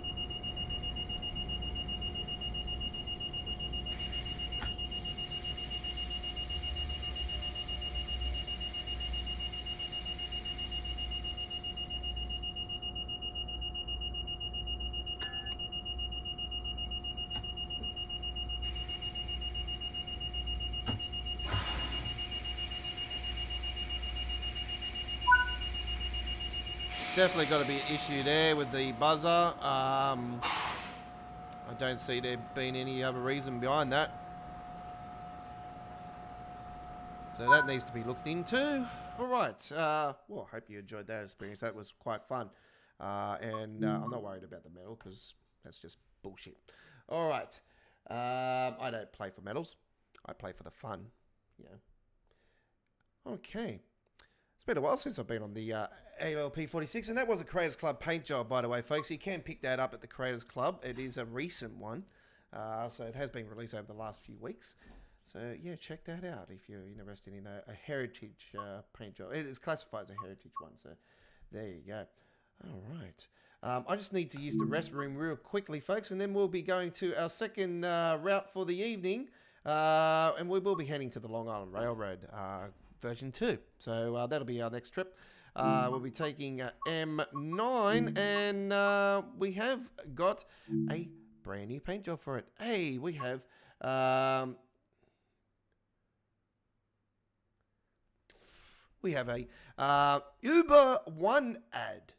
Speaker 2: Definitely got to be an issue there with the buzzer. I don't see there being any other reason behind that. So that needs to be looked into. All right. Well, I hope you enjoyed that experience. That was quite fun. And I'm not worried about the medal because that's just bullshit. All right. I don't play for medals. I play for the fun. Okay. It's been a while since I've been on the ALP 46, and that was a Creators Club paint job, by the way, folks. You can pick that up at the Creators Club. It is a recent one, so it has been released over the last few weeks. So, yeah, check that out if you're interested in a heritage paint job. It is classified as a heritage one, so there you go. All right. I just need to use the restroom real quickly, folks, and then we'll be going to our second route for the evening, and we will be heading to the Long Island Railroad version 2. So that'll be our next trip. We'll be taking M9, and we have got a brand new paint job for it. Hey, we have a Uber One ad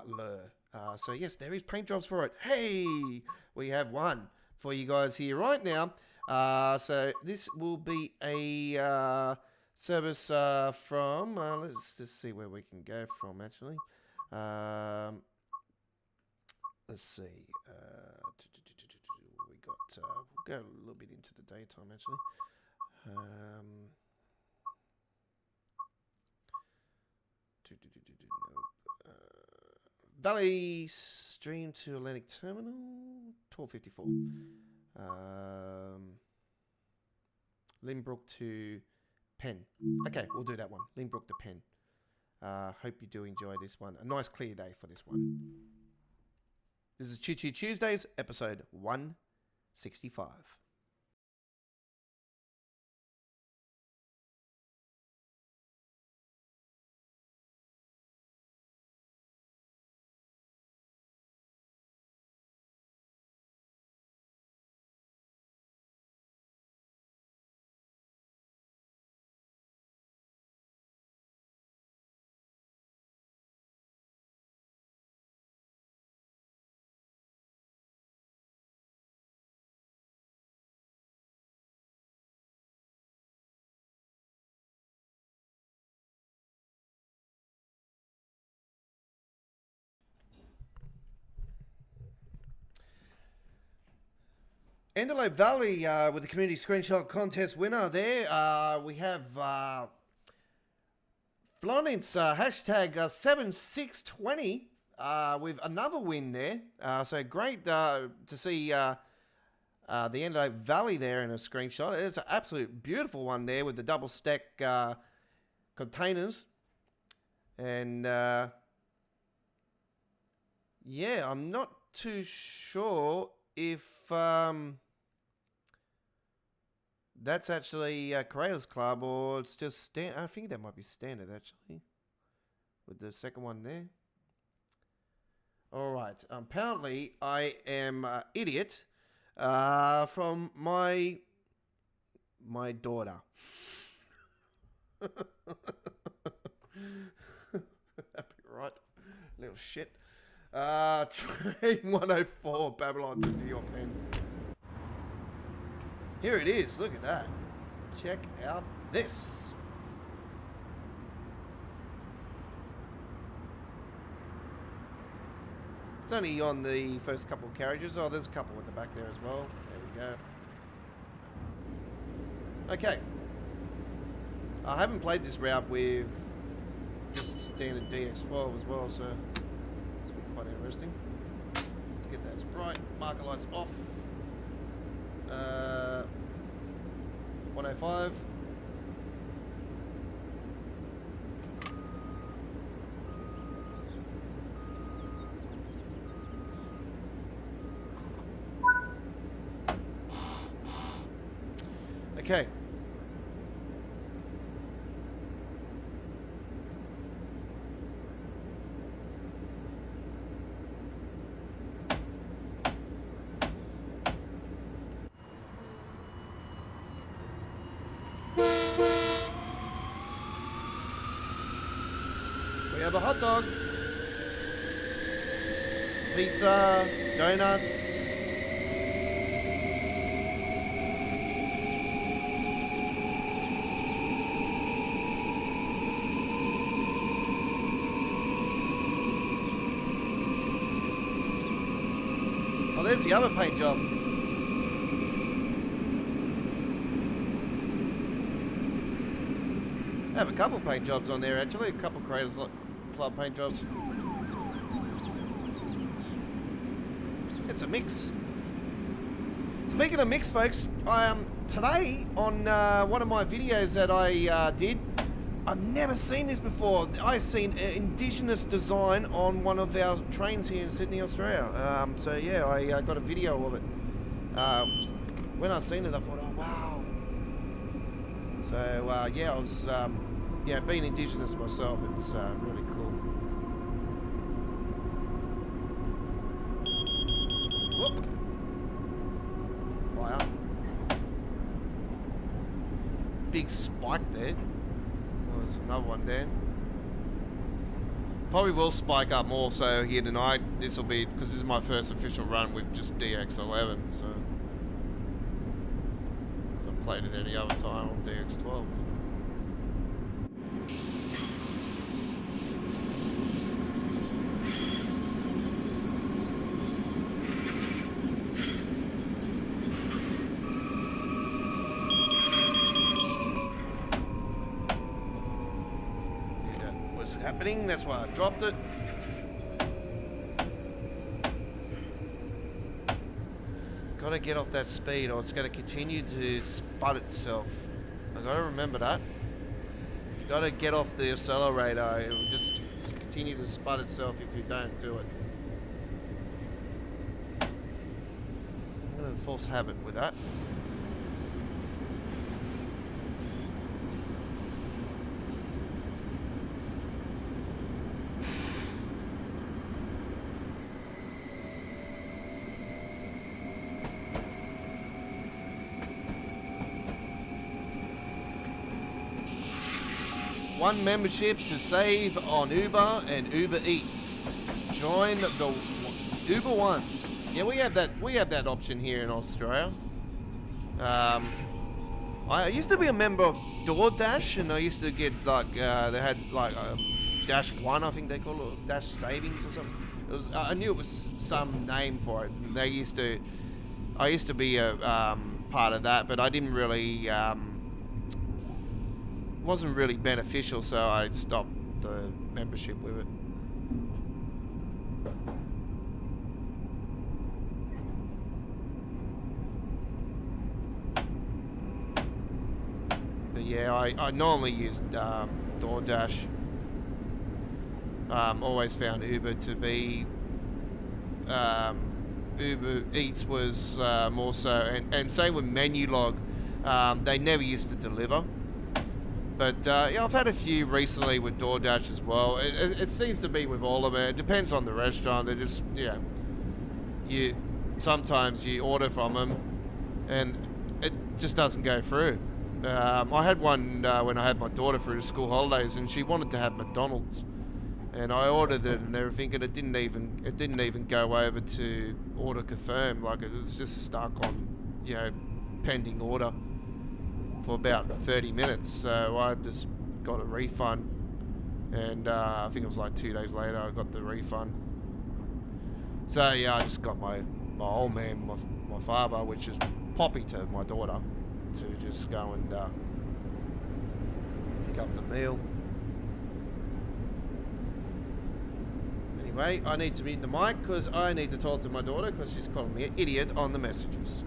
Speaker 2: lure. So yes, there is paint jobs for it. Hey, we have one for you guys here right now. So this will be a service from, let's just see where we can go from actually. Let's see. We got, we'll go a little bit into the daytime actually. Valley Stream to Atlantic Terminal, 1254. Lynbrook to Penn. Okay, we'll do that one. Lynbrook to Penn. Hope you do enjoy this one. A nice clear day for this one. This is Choo Choo Tuesdays, episode 165. Antelope Valley with the community screenshot contest winner there. We have Florence hashtag 7620 with another win there. So great to see the Antelope Valley there in a screenshot. It's an absolute beautiful one there with the double stack containers. And yeah, I'm not too sure if that's actually Creators Club or it's just I think that might be standard actually with the second one there. All right. Apparently, I am idiot from my daughter. That'd be right, little shit. Train 104, Babylon to New York, Penn. Here it is. Look at that. Check out this. It's only on the first couple of carriages. Oh, there's a couple at the back there as well. There we go. Okay. I haven't played this route with just standard DX12 as well, so it's been quite interesting. Let's get those bright marker lights off. 105. Okay. We have a hot dog, pizza, donuts. Oh, there's the other paint job. I have a couple paint jobs on there actually, a couple Creators Club paint jobs. It's a mix. Speaking of mix, folks, today on one of my videos that I did,
Speaker 1: I've never seen this before. I've seen an indigenous design on one of our trains here in Sydney, Australia. So yeah, I got a video of it. When I seen it, I thought, oh wow. So yeah, I was yeah, being indigenous myself, it's really cool. Whoop. Fire. Big spike there. Oh, there's another one there. Probably will spike up more so here tonight. This will be, because this is my first official run with just DX11, so I've played it any other time on DX12. Happening, that's why I dropped it. Gotta get off that speed or it's gonna continue to spud itself. I gotta remember that. Gotta get off the accelerator, it will just continue to spud itself if you don't do it. I'm gonna force habit with that. One membership to save on Uber and Uber Eats. Join the Uber One. Yeah, we have that option here in Australia. I used to be a member of DoorDash, and I used to get like they had like Dash One, I think they call it, or Dash Savings or something. It was I knew it was some name for it. And I used to be a part of that, but I didn't really. Wasn't really beneficial, so I stopped the membership with it. But yeah, I normally used DoorDash. Always found Uber to be Uber Eats was more so, and same with Menulog. They never used to deliver. But yeah, I've had a few recently with DoorDash as well. It seems to be with all of it. It depends on the restaurant. They just, yeah, sometimes you order from them and it just doesn't go through. I had one when I had my daughter through the school holidays, and she wanted to have McDonald's, and I ordered it and everything, and it didn't even go over to order confirm. Like, it was just stuck on, you know, pending order for about 30 minutes, so I just got a refund, and I think it was like 2 days later I got the refund. So yeah, I just got my old man, my father, which is Poppy to my daughter, to just go and pick up the meal. Anyway, I need to mute the mic because I need to talk to my daughter because she's calling me an idiot on the messages.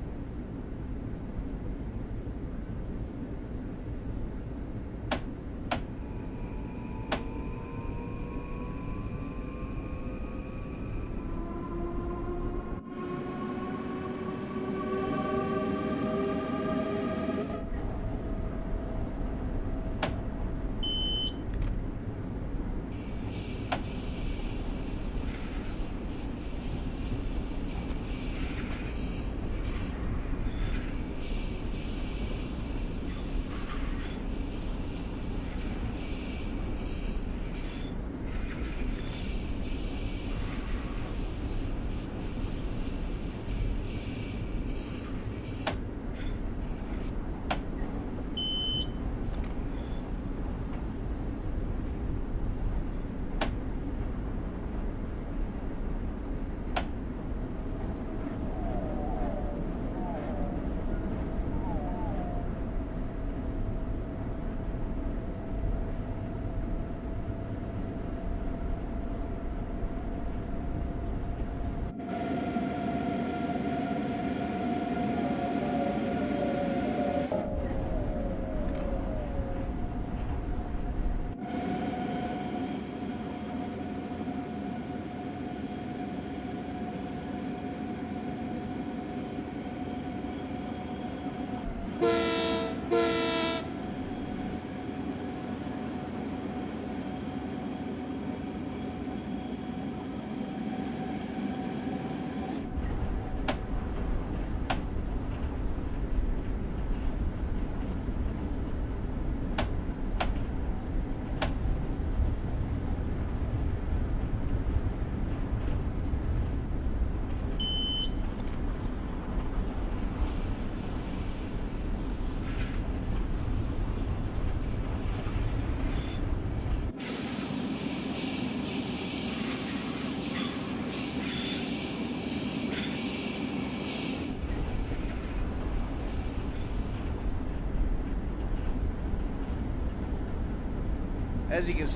Speaker 2: as you can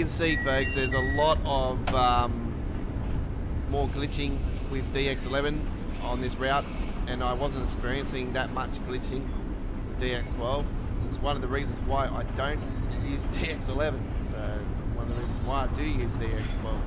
Speaker 2: see, folks, there's a lot of more glitching with DX11 on this route, and I wasn't experiencing that much glitching with DX12. It's one of the reasons why I don't use DX11. So one of the reasons why I do use DX12.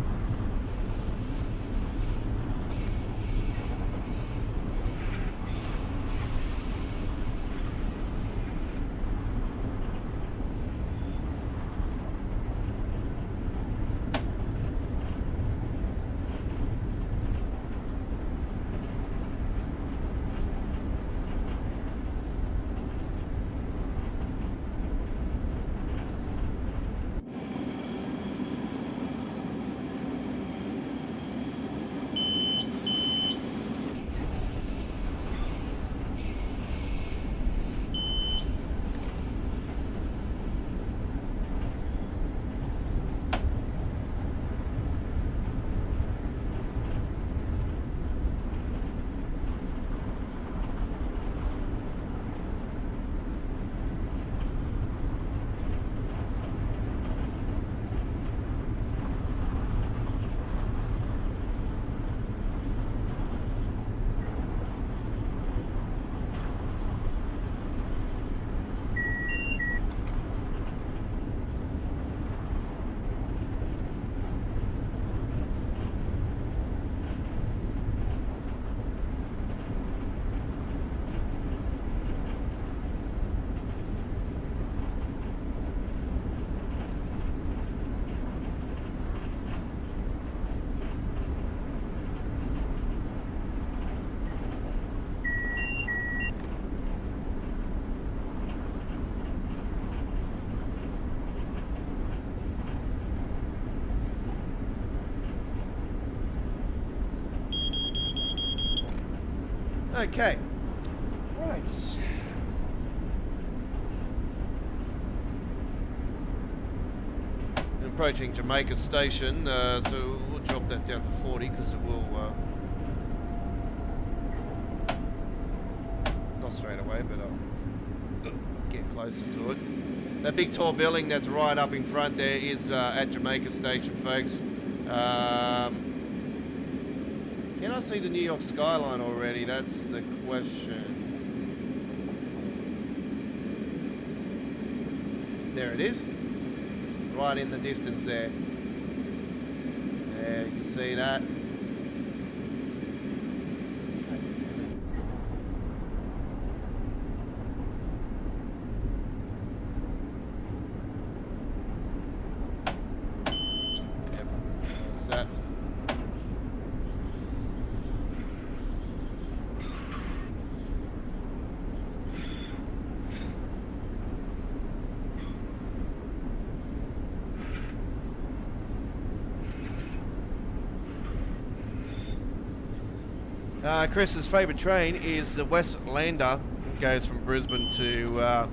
Speaker 2: Okay.
Speaker 1: Right.
Speaker 2: Approaching Jamaica Station, so we'll drop that down to 40 because it will, not straight away, but I'll get closer to it. That big tall building that's right up in front there is at Jamaica Station, folks. Can I see the New York skyline already? That's the question. There it is. Right in the distance there. There, you can see that. Yep, there's that. Chris's favourite train is the Westlander. It goes from Brisbane to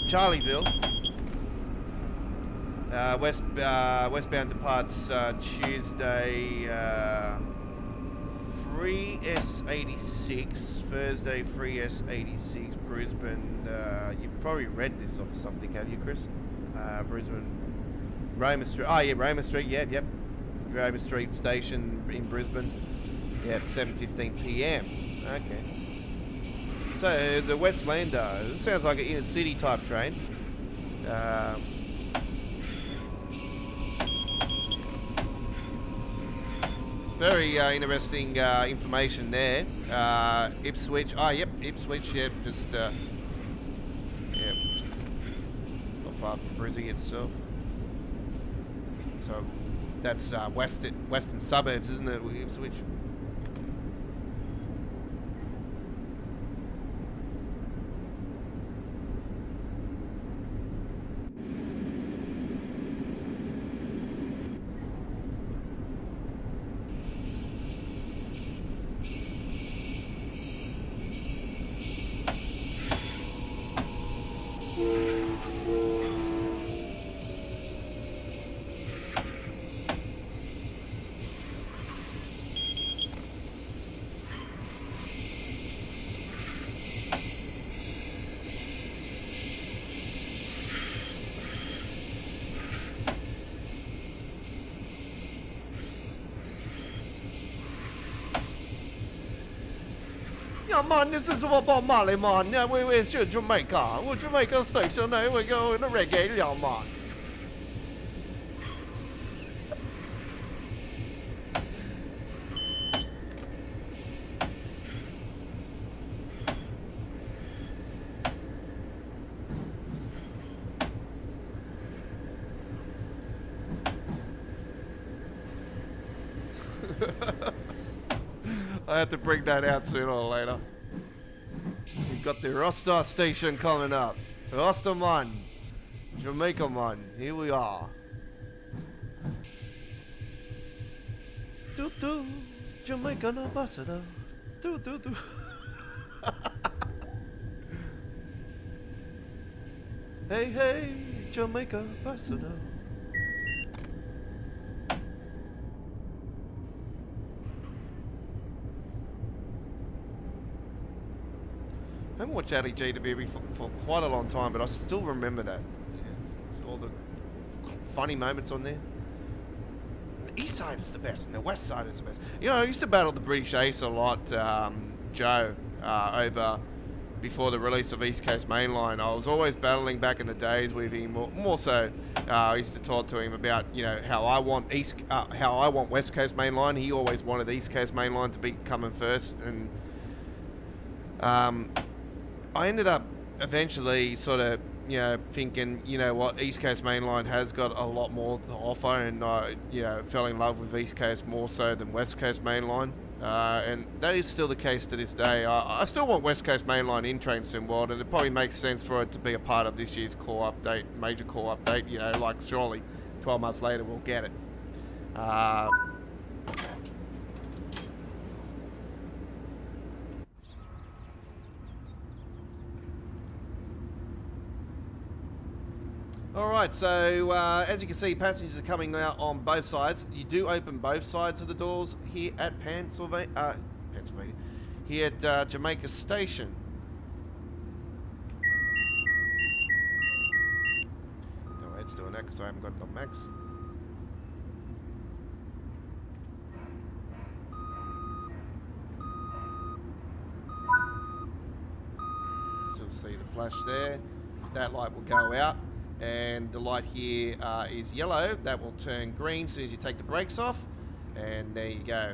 Speaker 2: Charleville. Westbound departs Tuesday 3S86, Thursday 3S86, Brisbane. You've probably read this off something, have you, Chris? Brisbane, Roma Street. Oh yeah, Roma Street. Yep. Roma Street Station in Brisbane. Yep, 7:15 p.m. Okay. So the Westlander, it sounds like an inner city type train. Very interesting information there. Ipswich. Oh, yep, Ipswich. Yep, just yep. It's not far from Brizzy itself. So that's western suburbs, isn't it, Ipswich? Yeah, man, this is what Bob Marley, man. Yeah, we're Jamaica. We're Jamaica station. There we go in the reggae, yeah, man. I have to bring that out sooner or later. We've got the Rasta station coming up. Rasta man. Jamaica man. Here we are. Doo doo. Jamaican ambassador. Doo doo doo. Hey hey. Jamaica ambassador. I haven't watched Ali G to be for quite a long time, but I still remember that. Yeah. All the funny moments on there. The east side is the best, and the west side is the best. You know, I used to battle the British Ace a lot, Joe, over before the release of East Coast Mainline. I was always battling back in the days with him. More so, I used to talk to him about, you know, how I want West Coast Mainline. He always wanted East Coast Mainline to be coming first, and I ended up eventually sort of, you know, thinking, you know what, East Coast Mainline has got a lot more to offer, and I, you know, fell in love with East Coast more so than West Coast Mainline, and that is still the case to this day. I still want West Coast Mainline in Train Sim World, and it probably makes sense for it to be a part of this year's core update, major core update, you know, like surely 12 months later we'll get it. Alright, so as you can see, passengers are coming out on both sides. You do open both sides of the doors here at Pennsylvania, here at Jamaica Station. No, it's doing that because I haven't got it on max. Still see the flash there. That light will go out. And the light here is yellow. That will turn green as soon as you take the brakes off. And there you go.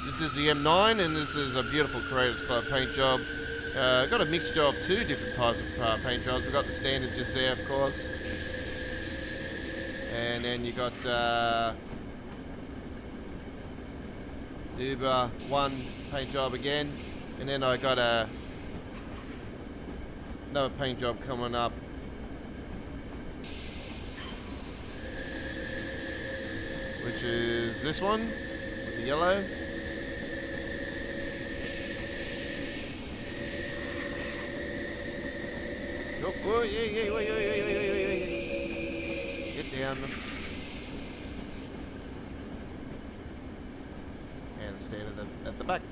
Speaker 2: This is the M9, and this is a beautiful Creators Club paint job. Got a mixture of two different types of paint jobs. We've got the standard just there, of course. And then you got Uber 1 paint job again, and then I got another paint job coming up, which is this one with the yellow. Oh, yeah. Get down. And stand at the back.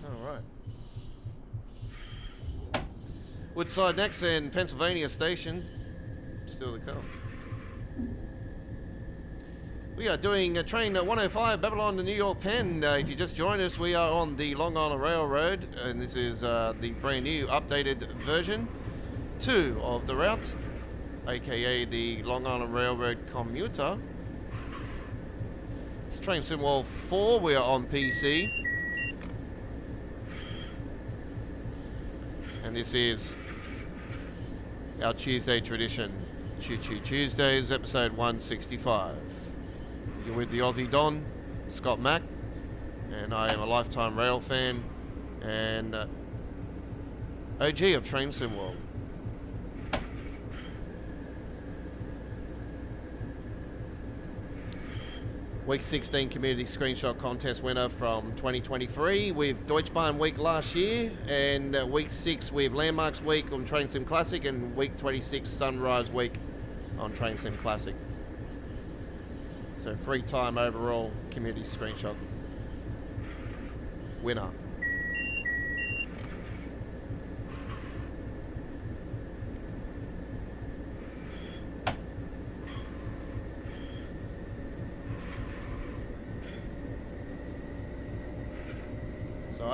Speaker 2: Alright. Woodside next and Pennsylvania Station. Still to come. We are doing a train 105 Babylon to New York Penn. If you just joined us, we are on the Long Island Railroad, and this is the brand new updated version 2 of the route, aka the Long Island Railroad commuter. It's Train Sim World 4. We are on PC, and this is our Tuesday tradition, Choo Choo Tuesdays, episode 165. You're with the Aussie Don Scott Mac, and I am a lifetime rail fan and OG of Train Sim World. Week 16 community screenshot contest winner from 2023 with Deutschbahn week last year, and week 6 with Landmarks week on Train Sim Classic, and week 26 Sunrise week on Train Sim Classic. So 3-time overall community screenshot winner.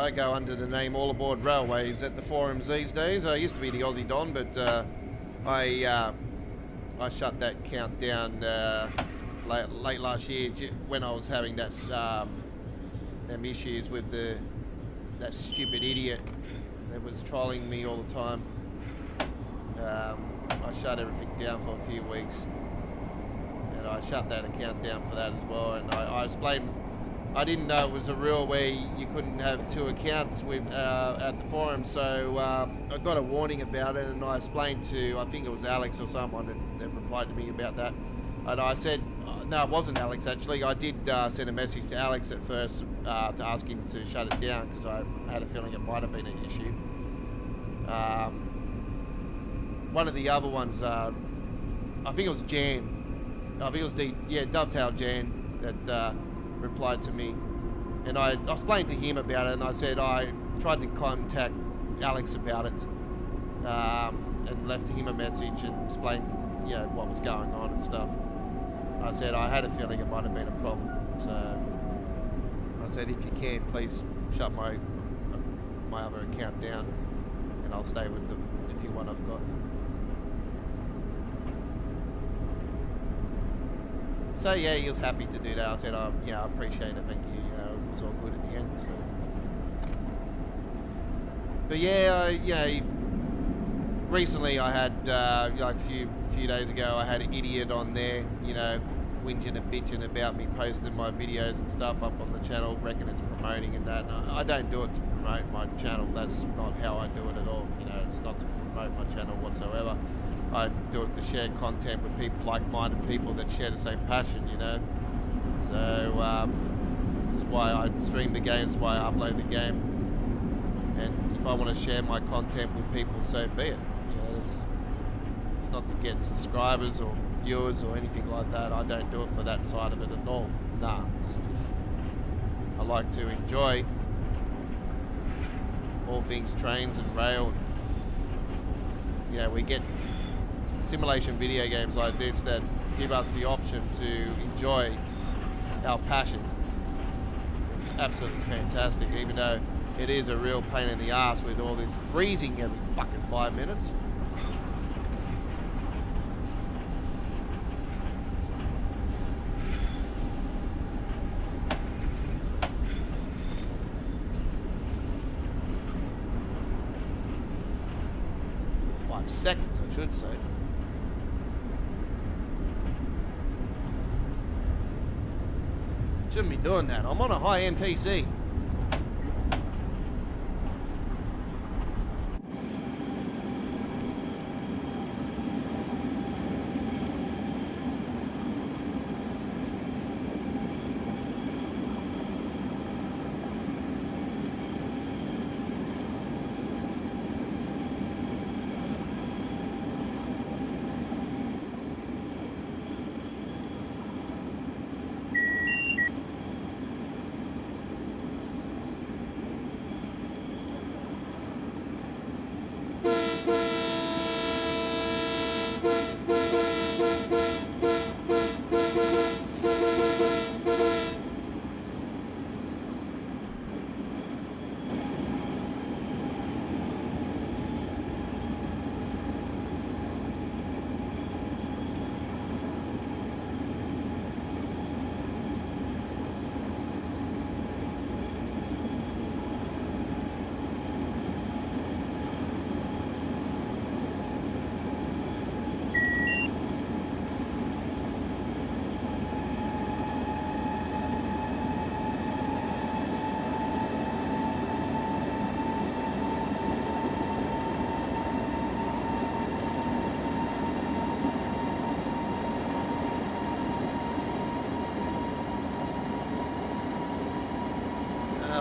Speaker 2: I go under the name All Aboard Railways at the forums these days. I used to be the Aussie Don, but I shut that count down late last year when I was having that them issues with that stupid idiot that was trolling me all the time. I shut everything down for a few weeks, and I shut that account down for that as well. And I explained, I didn't know it was a rule where you couldn't have 2 accounts with at the forum, so I got a warning about it, and I explained to, I think it was Alex or someone that replied to me about that, and I said, no, it wasn't Alex actually. I did send a message to Alex at first to ask him to shut it down because I had a feeling it might have been an issue. One of the other ones, I think it was Jan. I think it was Dovetail Jan that replied to me, and I explained to him about it, and I said I tried to contact Alex about it, and left him a message and explained, what was going on and stuff. I said I had a feeling it might have been a problem, so I said if you can, please shut my other account down, and I'll stay with the new one I've got. So yeah, he was happy to do that. I said, I appreciate it, thank you. It was all good at the end. So. But yeah, recently I had like a few days ago, I had an idiot on there, whinging and bitching about me posting my videos and stuff up on the channel, reckon it's promoting and that. And I don't do it to promote my channel. That's not how I do it at all. It's not to promote my channel whatsoever. I do it to share content with people, like-minded people that share the same passion, So that's why I stream the game, that's why I upload the game. And if I want to share my content with people, so be it. It's not to get subscribers or viewers or anything like that. I don't do it for that side of it at all. Nah, it's just, I like to enjoy all things trains and rail. We get simulation video games like this that give us the option to enjoy our passion. It's absolutely fantastic, even though it is a real pain in the ass with all this freezing every fucking 5 minutes. Seconds, I should say. Shouldn't be doing that. I'm on a high-end PC.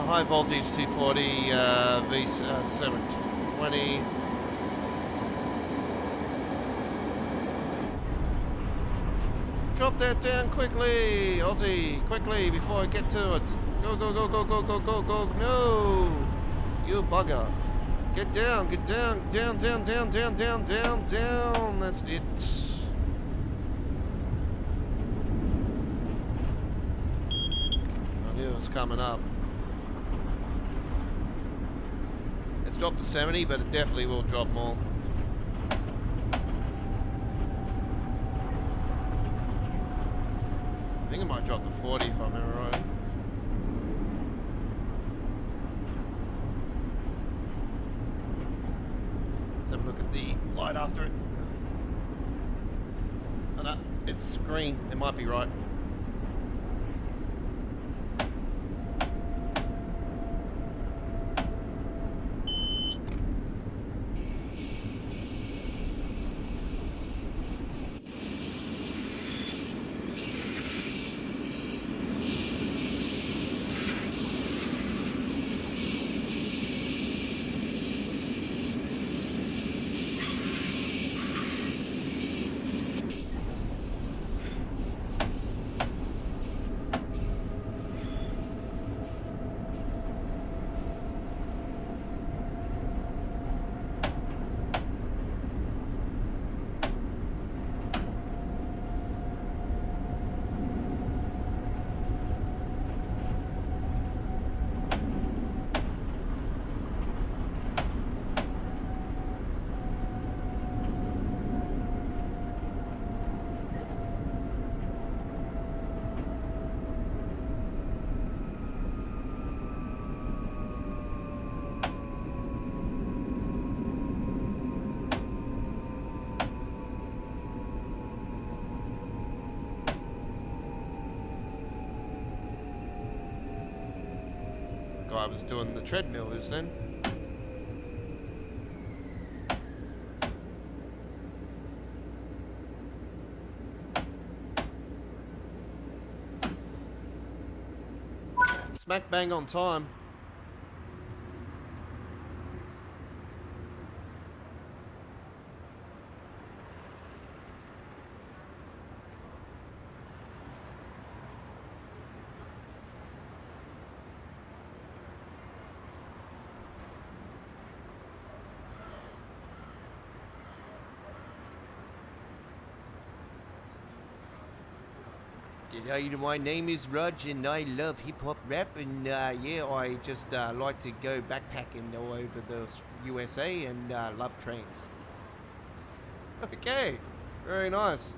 Speaker 2: High voltage 240 V720. Drop that down quickly, Aussie, quickly before I get to it. Go, go, go, go, go, go, go, go. No, you bugger. Get down, down, down, down, down, down, down. That's it. I knew it was coming up. It's dropped to 70, but it definitely will drop more. I think it might drop to 40 if I remember right. Let's have a look at the light after it. Oh no, it's green. It might be right. Guy was doing the treadmill this then. Smack bang on time. You know, my name is Raj and I love hip-hop rap and yeah, I just like to go backpacking all over the USA and love trains. Okay, very nice.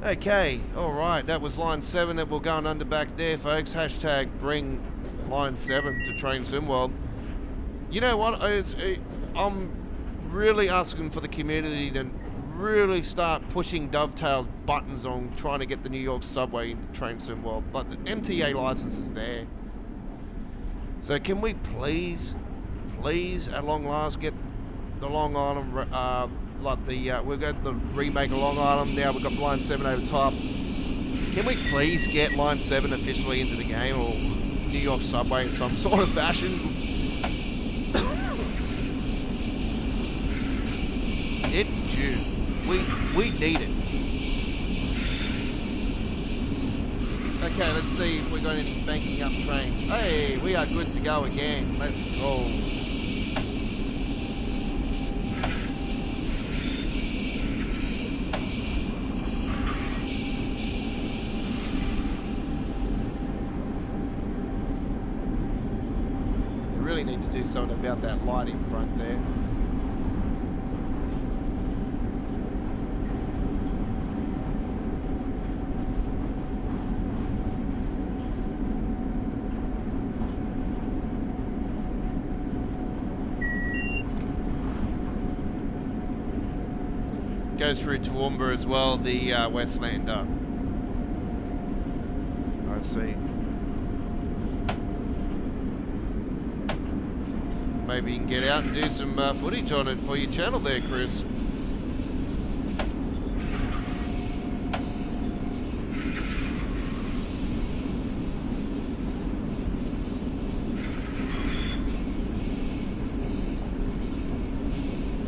Speaker 2: Okay, all right, that was line 7 that we're going under back there, folks. Hashtag bring line 7 to Train Sim World. You know what? I'm really asking for the community to really start pushing Dovetail's buttons on trying to get the New York subway into Train Sim World. But the MTA license is there. So can we please, at long last, get the Long Island, we've got the remake of Long Island, now we've got line 7 over top. Can we please get line 7 officially into the game, or New York subway in some sort of fashion? It's due. We need it. Okay, let's see if we got any banking up trains. Hey, we are good to go again. Let's go. We really need to do something about that light in front there. Goes through Toowoomba as well, the Westlander. I see. Maybe you can get out and do some footage on it for your channel there, Chris.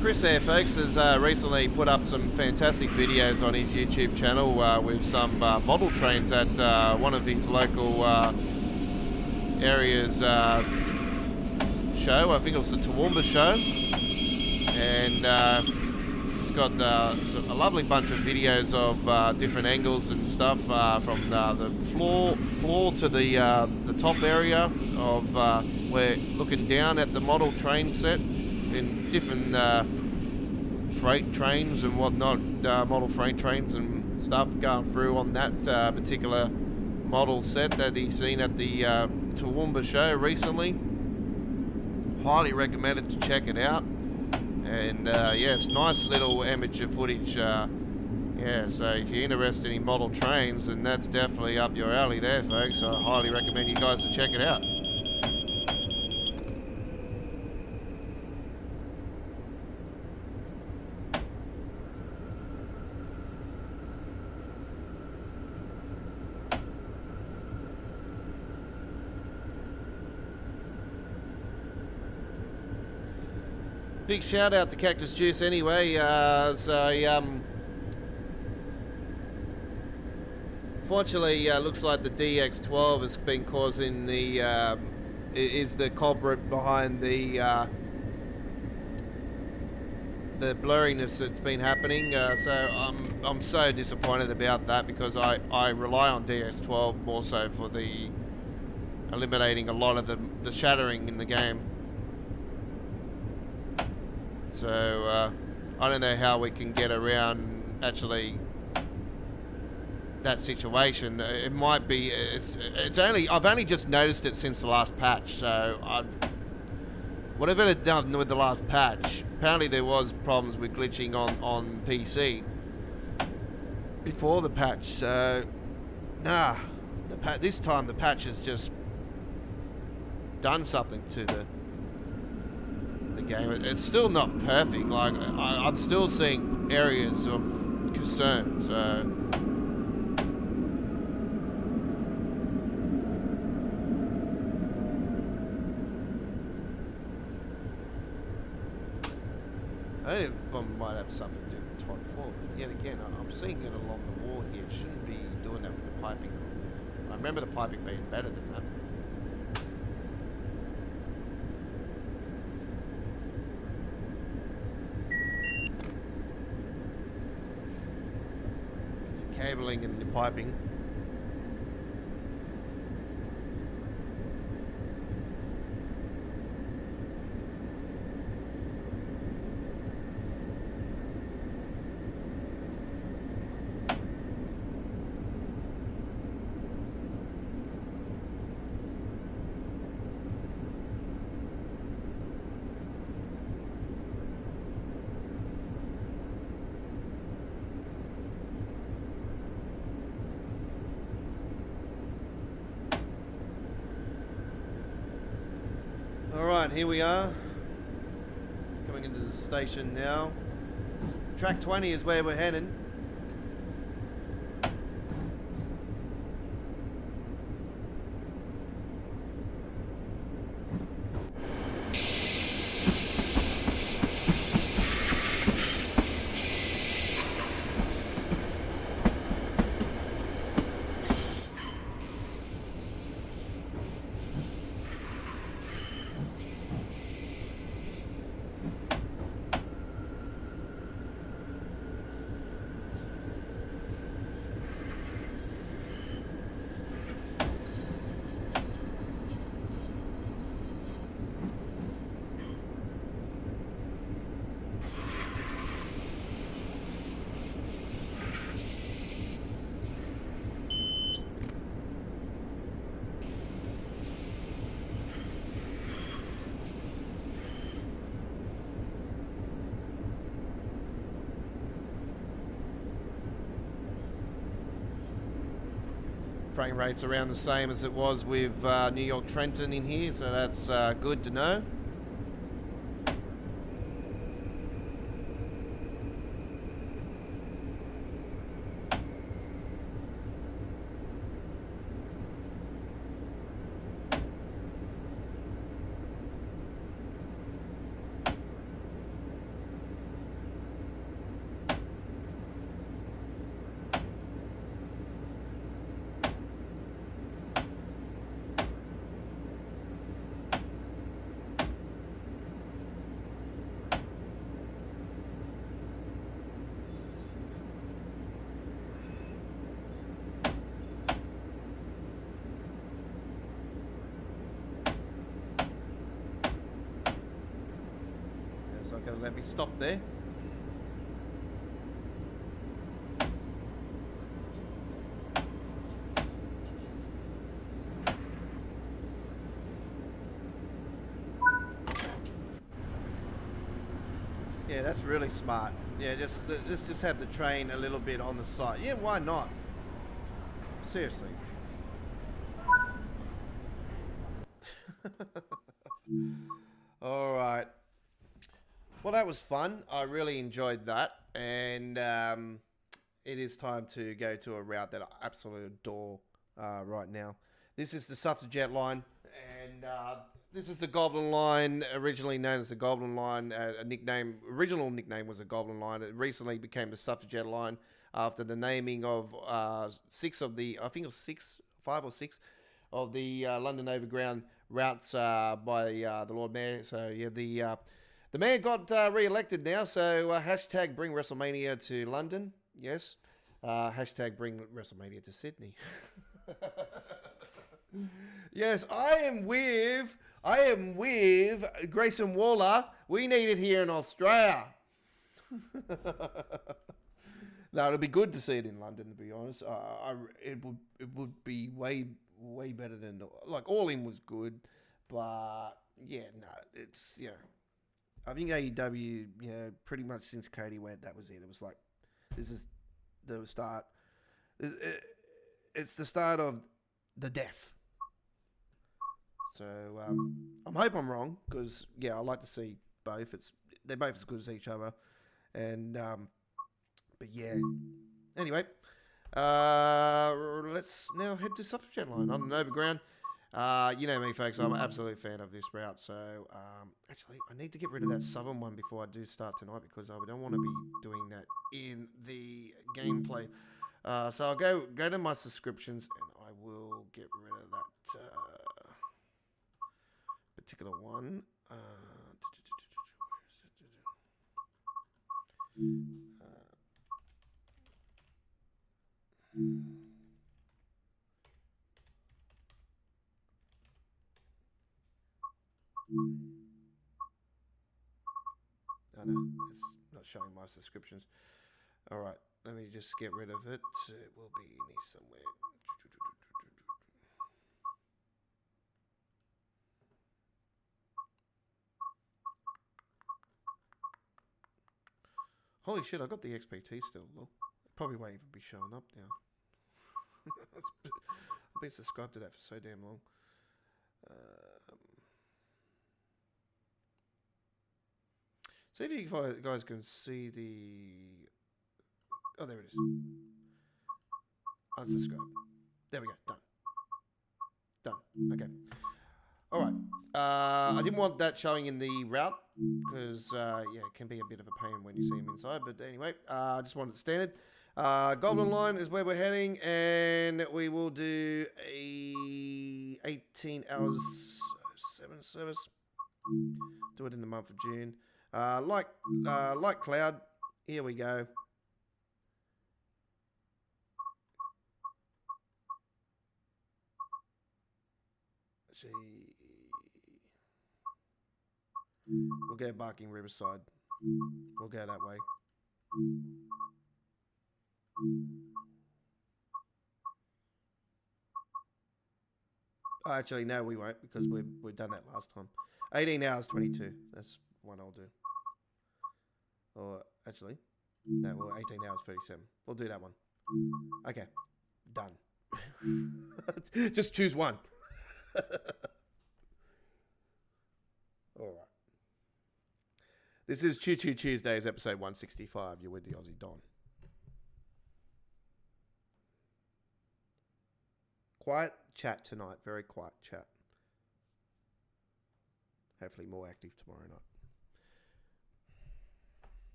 Speaker 2: Chris there, folks, has recently put up some fantastic videos on his YouTube channel with some model trains at one of his local areas show. I think it was the Toowoomba show, and he's got a lovely bunch of videos of different angles and stuff from the floor to the top area of we're looking down at the model train set in different freight trains and whatnot, model freight trains and stuff going through on that particular model set that he's seen at the Toowoomba show recently. Highly recommended to check it out. And yes, nice little amateur footage. Yeah, so if you're interested in model trains, then that's definitely up your alley there, folks. I highly recommend you guys to check it out. Big shout out to Cactus Juice anyway. Fortunately, looks like the DX12 has been causing the is the culprit behind the blurriness that's been happening. So I'm so disappointed about that, because I rely on DX12 more so for the eliminating a lot of the shattering in the game. So I don't know how we can get around actually that situation. It might be it's only I've only just noticed it since the last patch. So whatever they've done with the last patch, apparently there was problems with glitching on PC before the patch. So this time the patch has just done something to the game. It's still not perfect. Like I'm still seeing areas of concern. So I think it might have something to do with 24, but yet again, I'm seeing it along the wall here. It shouldn't be doing that with the piping. I remember the piping being better than that. Cabling and the piping. Alright, here we are. Coming into the station now. Track 20 is where we're heading. Frame rate's around the same as it was with New York Trenton in here, so that's good to know. It's not going to let me stop there. Yeah, that's really smart. Yeah, let's just have the train a little bit on the side. Yeah, why not? Seriously. All right. Well, that was fun. I really enjoyed that, and it is time to go to a route that I absolutely adore right now. This is the Suffragette line, and this is the Goblin line, originally known as the Goblin line. Original nickname was the Goblin line. It recently became the Suffragette line after the naming of five or six of the London Overground routes by the Lord Mayor. So yeah, the mayor got re-elected now, so hashtag bring WrestleMania to London. Yes. Hashtag bring WrestleMania to Sydney. Yes, I am with Grayson Waller. We need it here in Australia. No, it'll be good to see it in London, to be honest. It would be way better than, like, All In was good, but yeah, no, it's, yeah. I think AEW, you know, pretty much since Cody went, that was it. It was like, this is the start. It's the start of the death. So I hope I'm wrong, because yeah, I like to see both. They're both as good as each other, and but yeah. Anyway, let's now head to Suffragette line on an overground. You know me, folks. I'm an absolute fan of this route. So, actually, I need to get rid of that southern one before I do start tonight, because I don't want to be doing that in the gameplay. So I'll go to my subscriptions, and I will get rid of that particular one. Oh no, it's not showing my subscriptions. Alright, let me just get rid of it. It will be in here somewhere. Holy shit, I got the XPT still, though. It probably won't even be showing up now. I've been subscribed to that for so damn long. See if you guys can see the... Oh, there it is. Unsubscribe. There we go. Done. Done. Okay. All right. I didn't want that showing in the route because, yeah, it can be a bit of a pain when you see them inside. But anyway, I just wanted it standard. Golden Line is where we're heading, and we will do a 18 hours 7 service. Do it in the month of June. Like Cloud. Here we go. See. We'll go Barking Riverside. We'll go that way. Oh, actually, no, we won't because we've done that last time. 18 hours 22. That's one I'll do. Or actually, no, well, 18 hours 37. We'll do that one. Okay, done. Just choose one. All right. This is Choo Choo Tuesdays, episode 165. You're with the Aussie Don. Quiet chat tonight. Very quiet chat. Hopefully more active tomorrow night.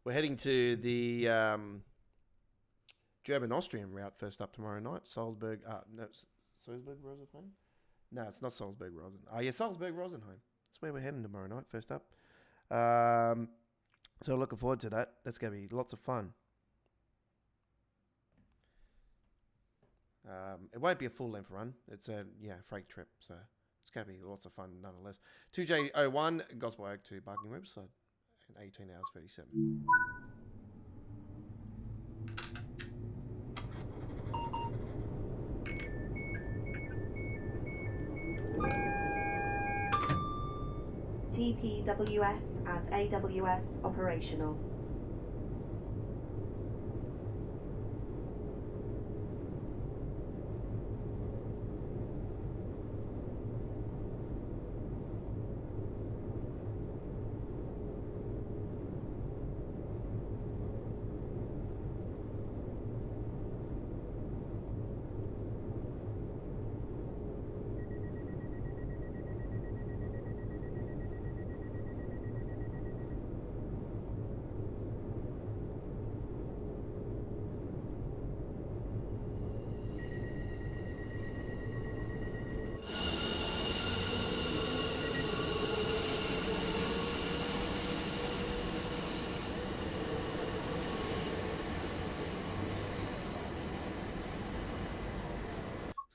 Speaker 2: We're heading to the German-Austrian route first up tomorrow night. Salzburg. No, Salzburg-Rosenheim? No, it's not Salzburg-Rosenheim. Oh, yeah, Salzburg-Rosenheim. That's where we're heading tomorrow night, first up. So looking forward to that. That's going to be lots of fun. It won't be a full-length run. It's a, freight trip. So it's going to be lots of fun nonetheless. 2J01, Gospel Oak to Barking Riverside. In 18 hours 37.
Speaker 4: TPWS and AWS operational.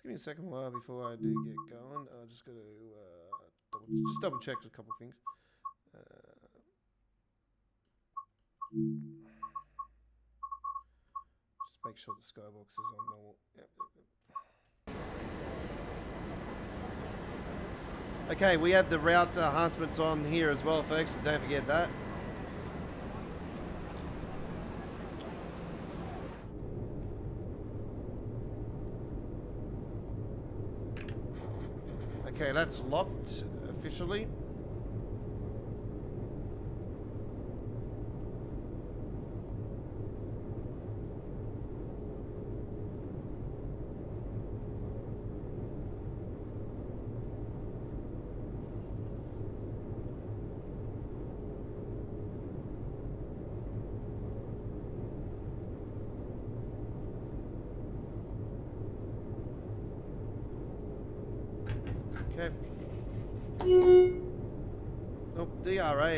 Speaker 2: Give me a second while before I do get going. I just got to double check a couple of things. Just make sure the skybox is on normal. Yep. Okay, we have the route enhancements on here as well, folks. So don't forget that. Okay, that's locked officially. Okay. Oh, DRA.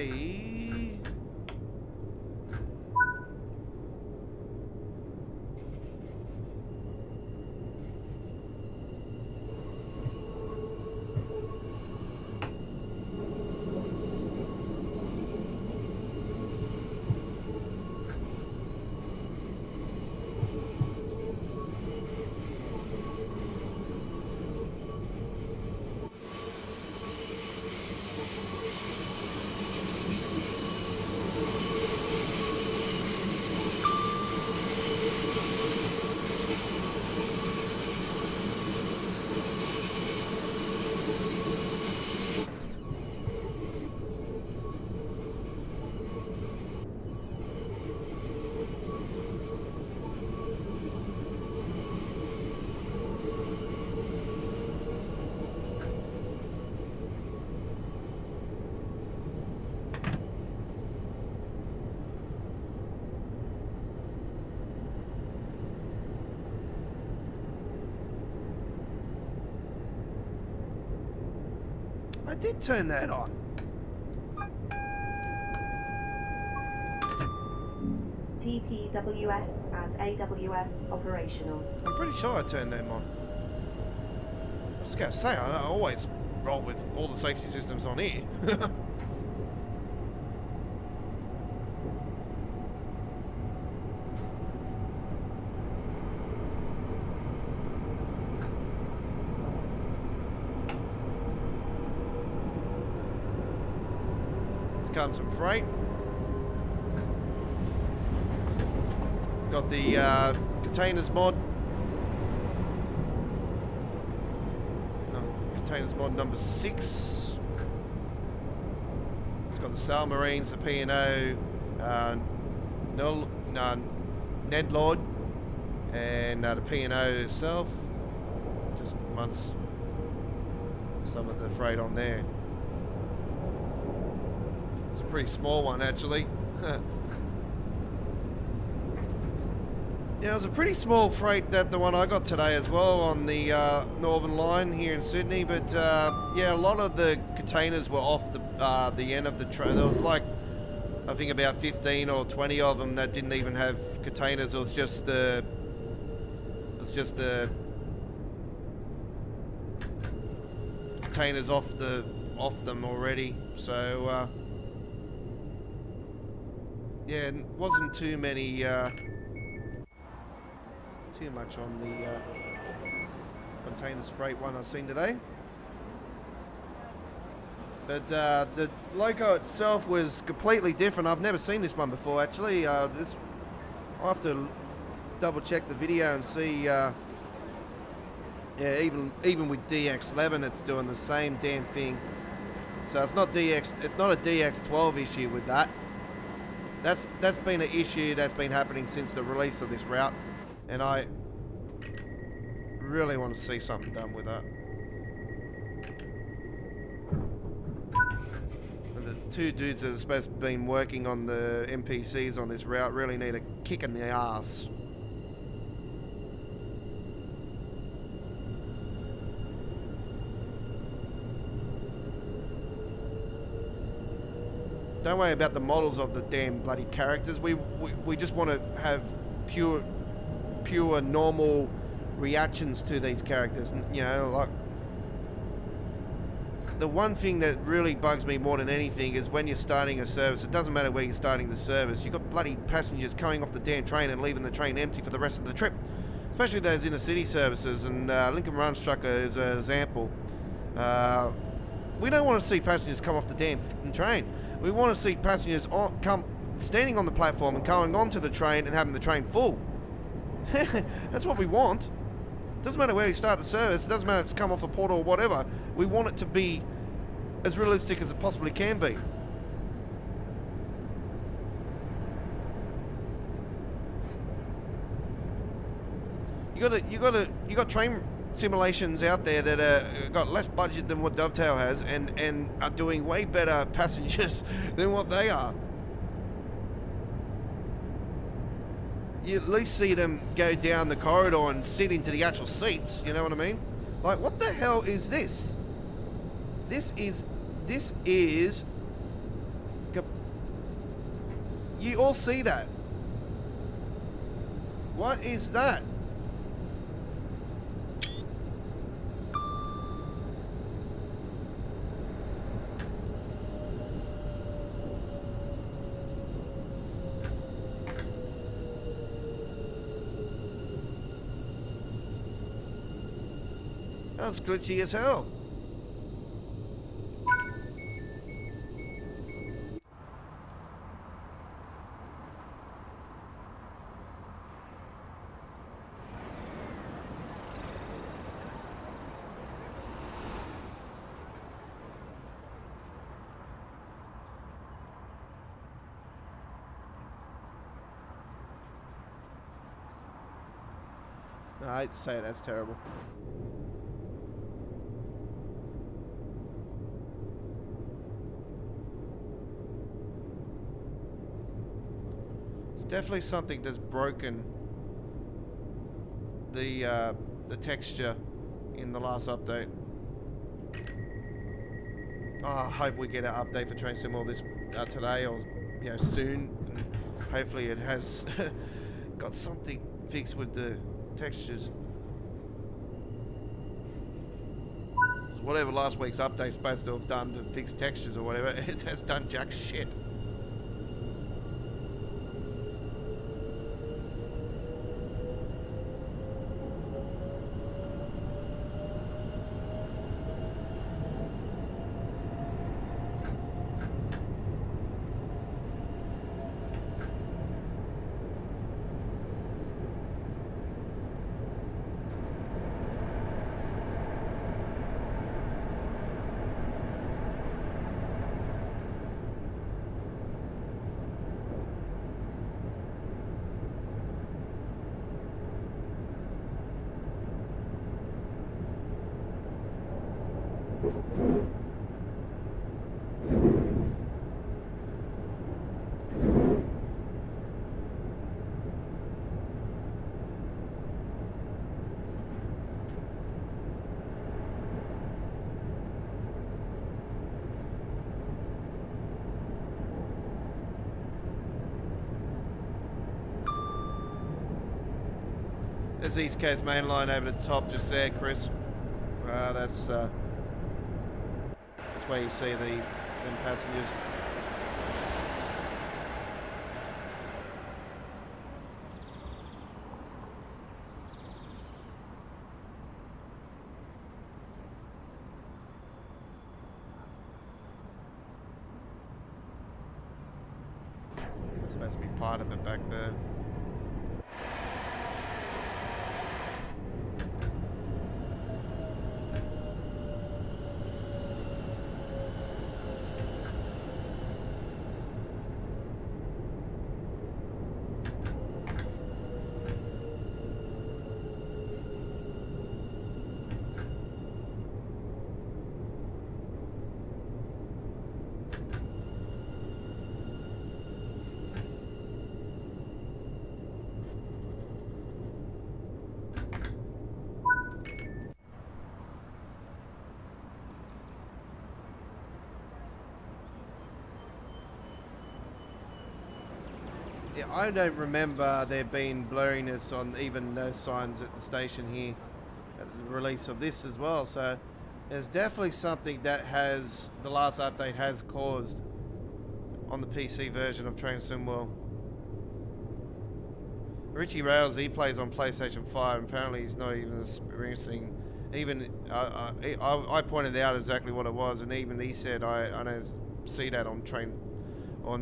Speaker 1: I did turn that on.
Speaker 4: TPWS and AWS operational.
Speaker 1: I'm pretty sure I turned them on. I was going to say, I always roll with all the safety systems on here. Let's cut some freight. Got the containers mod. Containers mod number 6. It's got the Sail Marines, the P&O, Ned Lord, and the P&O itself. Just amongst some of the freight on there. It's a pretty small one, actually. Yeah, it was a pretty small freight, the one I got today as well on the Northern Line here in Sydney. But yeah, a lot of the containers were off the end of the train. There was like, I think about 15 or 20 of them that didn't even have containers. It was just the containers off them already. So yeah, it wasn't too many. Too much on the containers freight one I've seen today. But the logo itself was completely different. I've never seen this one before, actually. I'll have to double check the video and see. Yeah, even with DX11, it's doing the same damn thing. So it's not it's not a DX12 issue with that. That's been an issue that's been happening since the release of this route. And I really want to see something done with that. And the two dudes that are supposed to have been working on the NPCs on this route really need a kick in the ass. Don't worry about the models of the damn bloody characters. We just want to have pure normal reactions to these characters. You know, like, the one thing that really bugs me more than anything is when you're starting a service. It doesn't matter where you're starting the service. You've got bloody passengers coming off the damn train and leaving the train empty for the rest of the trip. Especially those inner city services, and Lincoln Ranch Trucker is an example. We don't want to see passengers come off the damn train. We want to see passengers come standing on the platform and going onto the train and having the train full. That's what we want. Doesn't matter where you start the service. It doesn't matter if it's come off a port or whatever. We want it to be as realistic as it possibly can be. You got train simulations out there that got less budget than what Dovetail has, and are doing way better passengers than what they are. You at least see them go down the corridor and sit into the actual seats, you know what I mean? Like, what the hell is this? This is... You all see that? What is that? That's glitchy as hell. No, I hate to say it, that's terrible. Definitely something that's broken the texture in the last update.
Speaker 2: I hope we get an update for Train Sim all this today or soon. And hopefully it has got something fixed with the textures. 'Cause whatever last week's update's supposed to have done to fix textures or whatever, it has done jack shit. There's East Coast Main Line over the top just there, Chris. That's where you see them passengers. That's supposed to be part of it back there. Yeah, I don't remember there being blurriness on even those signs at the station here at the release of this as well. So there's definitely something that the last update has caused on the PC version of Train Sim World. Richie Rails, he plays on PlayStation 5. Apparently he's not even experiencing, I pointed out exactly what it was, and even he said, I don't see that on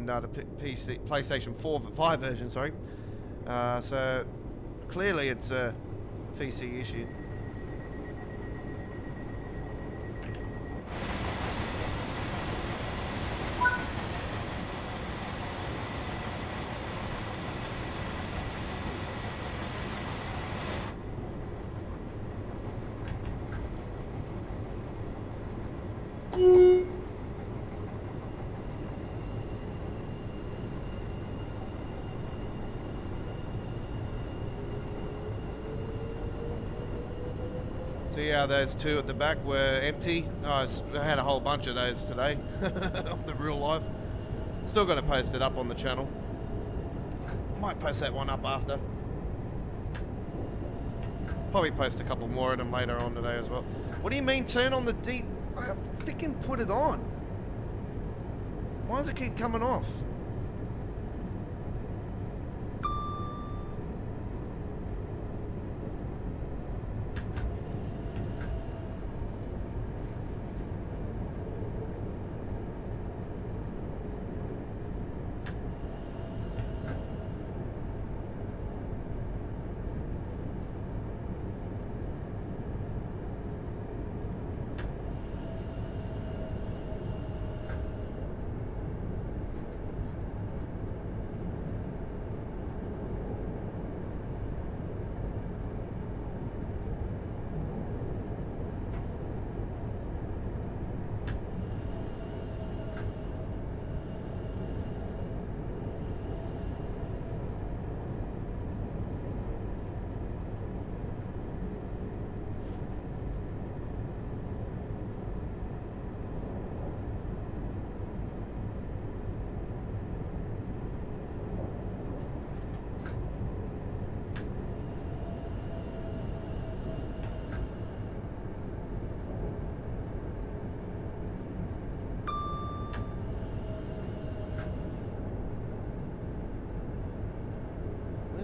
Speaker 2: the PC, PlayStation 5 version, sorry. So clearly it's a PC issue. See how those two at the back were empty? Oh, I had a whole bunch of those today of the real life. Still got to post it up on the channel. Might post that one up after. Probably post a couple more of them later on today as well. What do you mean turn on the deep? I freaking put it on. Why does it keep coming off?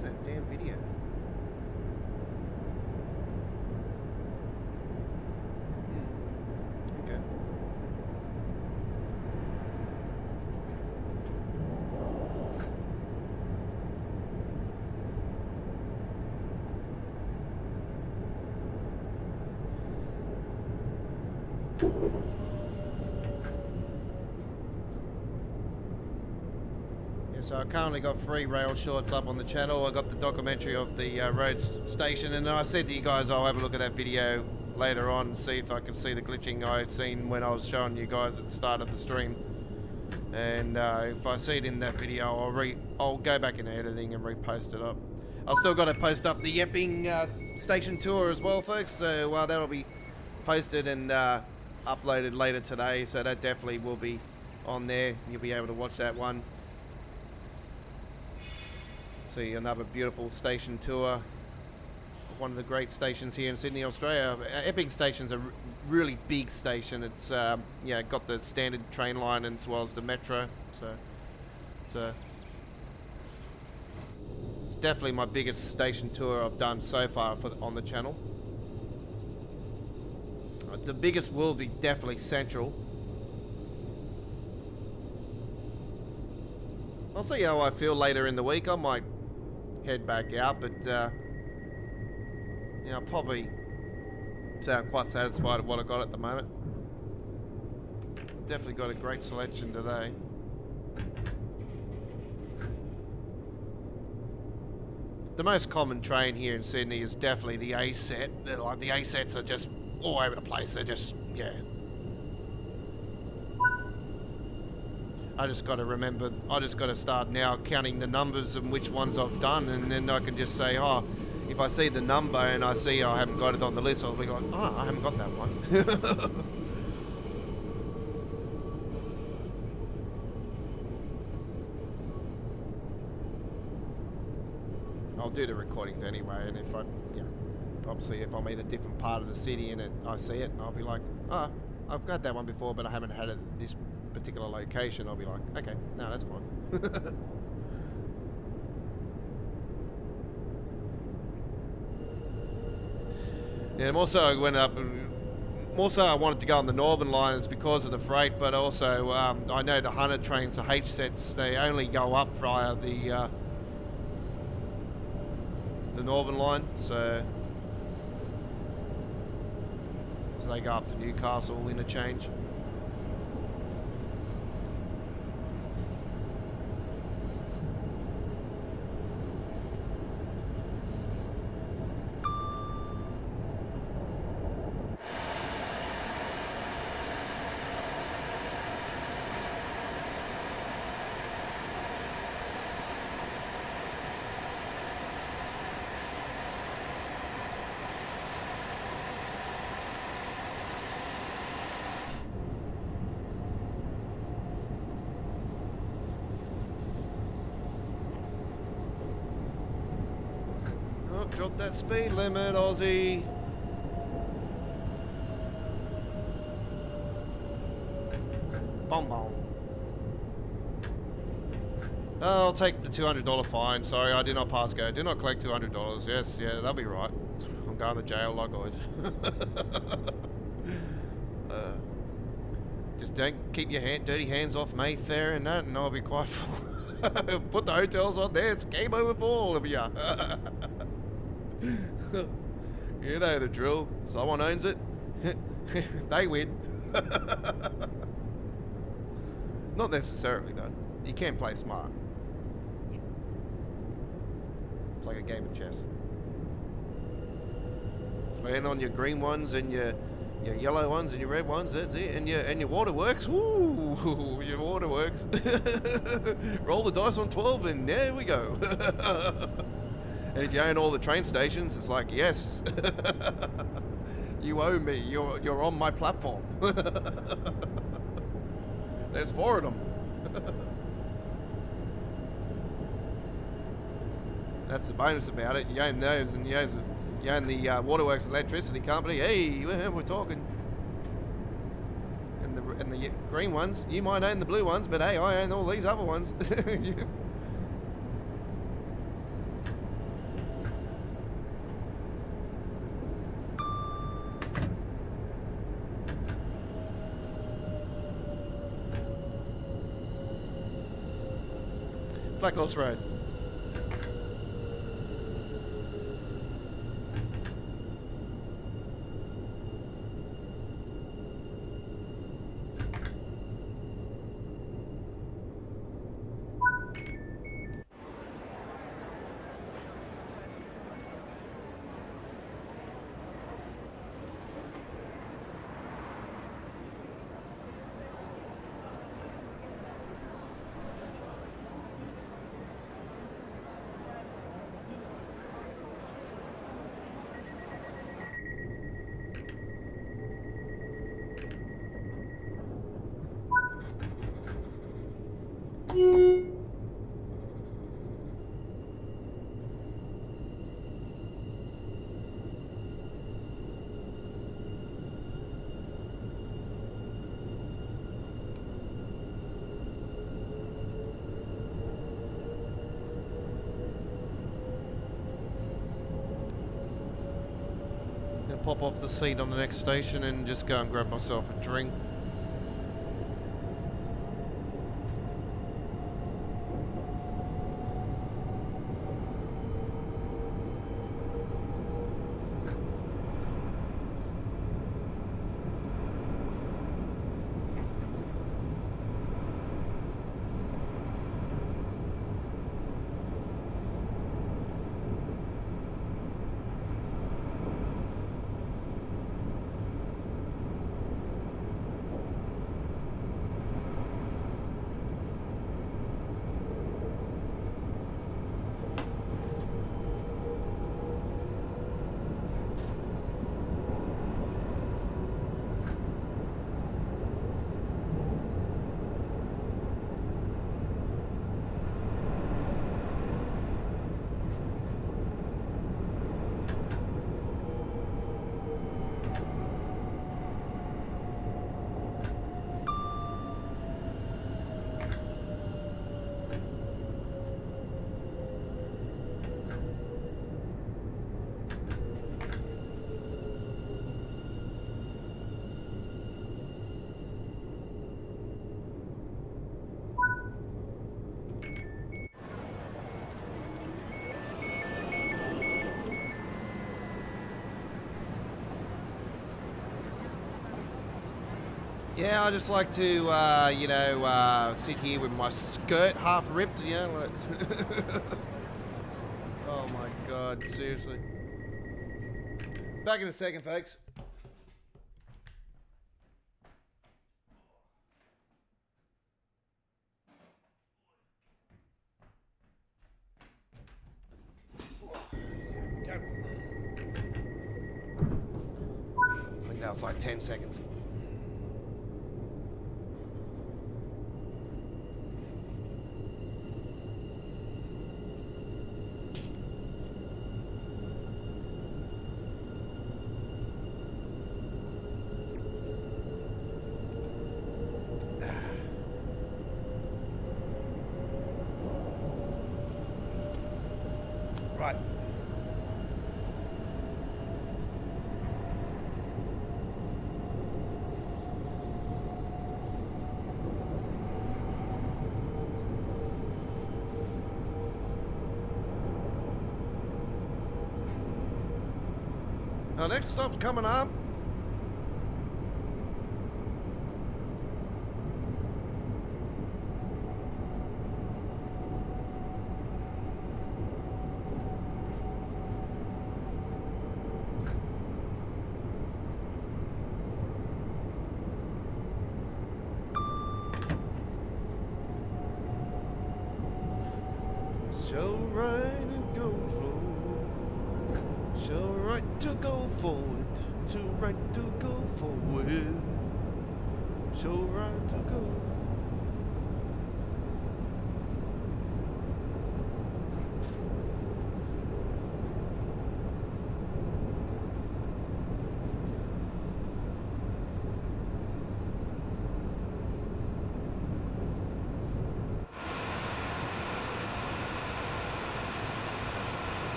Speaker 2: Where's that damn video? Okay. Yeah, so I currently got 3 rail shorts up on the channel. I got the documentary of the road station, and I said to you guys I'll have a look at that video later on and see if I can see the glitching I seen when I was showing you guys at the start of the stream. And if I see it in that video, I'll go back into editing and repost it up. I've still got to post up the Epping station tour as well, folks, so that'll be posted and uploaded later today, so that definitely will be on there. You'll be able to watch that one. See another beautiful station tour. One of the great stations here in Sydney, Australia. Epping Station's a really big station. It's yeah, got the standard train line as well as the metro. So it's definitely my biggest station tour I've done so far on the channel. The biggest will be definitely Central. I'll see how I feel later in the week. I might head back out, but yeah, I'll probably sound quite satisfied with what I got at the moment. Definitely got a great selection today. The most common train here in Sydney is definitely the A set. Like the A sets are just all over the place. They're just, yeah. I just got to remember, I just got to start now counting the numbers and which ones I've done, and then I can just say, oh, if I see the number and I see I haven't got it on the list, I'll be like, oh, I haven't got that one. I'll do the recordings anyway, and if I, yeah, obviously if I'm in a different part of the city and I see it, and I'll be like, oh, I've got that one before, but I haven't had it at this particular location. I'll be like, okay, no, that's fine. Yeah, also I went up. Also, I wanted to go on the Northern Line. It's because of the freight, but also I know the Hunter trains, the H sets, they only go up via the Northern Line, so they go up to Newcastle interchange. Drop that speed limit, Aussie. Bom bom. I'll take the $200 fine. Sorry, I did not pass go. Do not collect $200. Yes, yeah, that'll be right. I'm going to jail like always. Just don't keep your dirty hands off Mayfair and that, and I'll be quite fine. Put the hotels on there. It's game over for all of you. You know the drill. Someone owns it. They win. Not necessarily though. You can play smart. It's like a game of chess. Land on your green ones and your yellow ones and your red ones. That's it. And your waterworks. Woo! Your waterworks. Roll the dice on 12 and there we go. And if you own all the train stations, it's like, yes, you owe me. You're on my platform. There's 4 of them. That's the bonus about it. You own those, and you own the Waterworks Electricity Company. Hey, we're talking. And the green ones, you might own the blue ones, but hey, I own all these other ones. Black Horse Road. Gonna pop off the seat on the next station and just go and grab myself a drink. Yeah, I just like to, you know, sit here with my skirt half ripped, you know. Like oh my God, seriously.
Speaker 1: Back in a second, folks. Here we go. I think that was like 10 seconds. Right.
Speaker 2: Our next stop's coming up. So right and go forward. So right to go forward. So right to go forward. So right to go.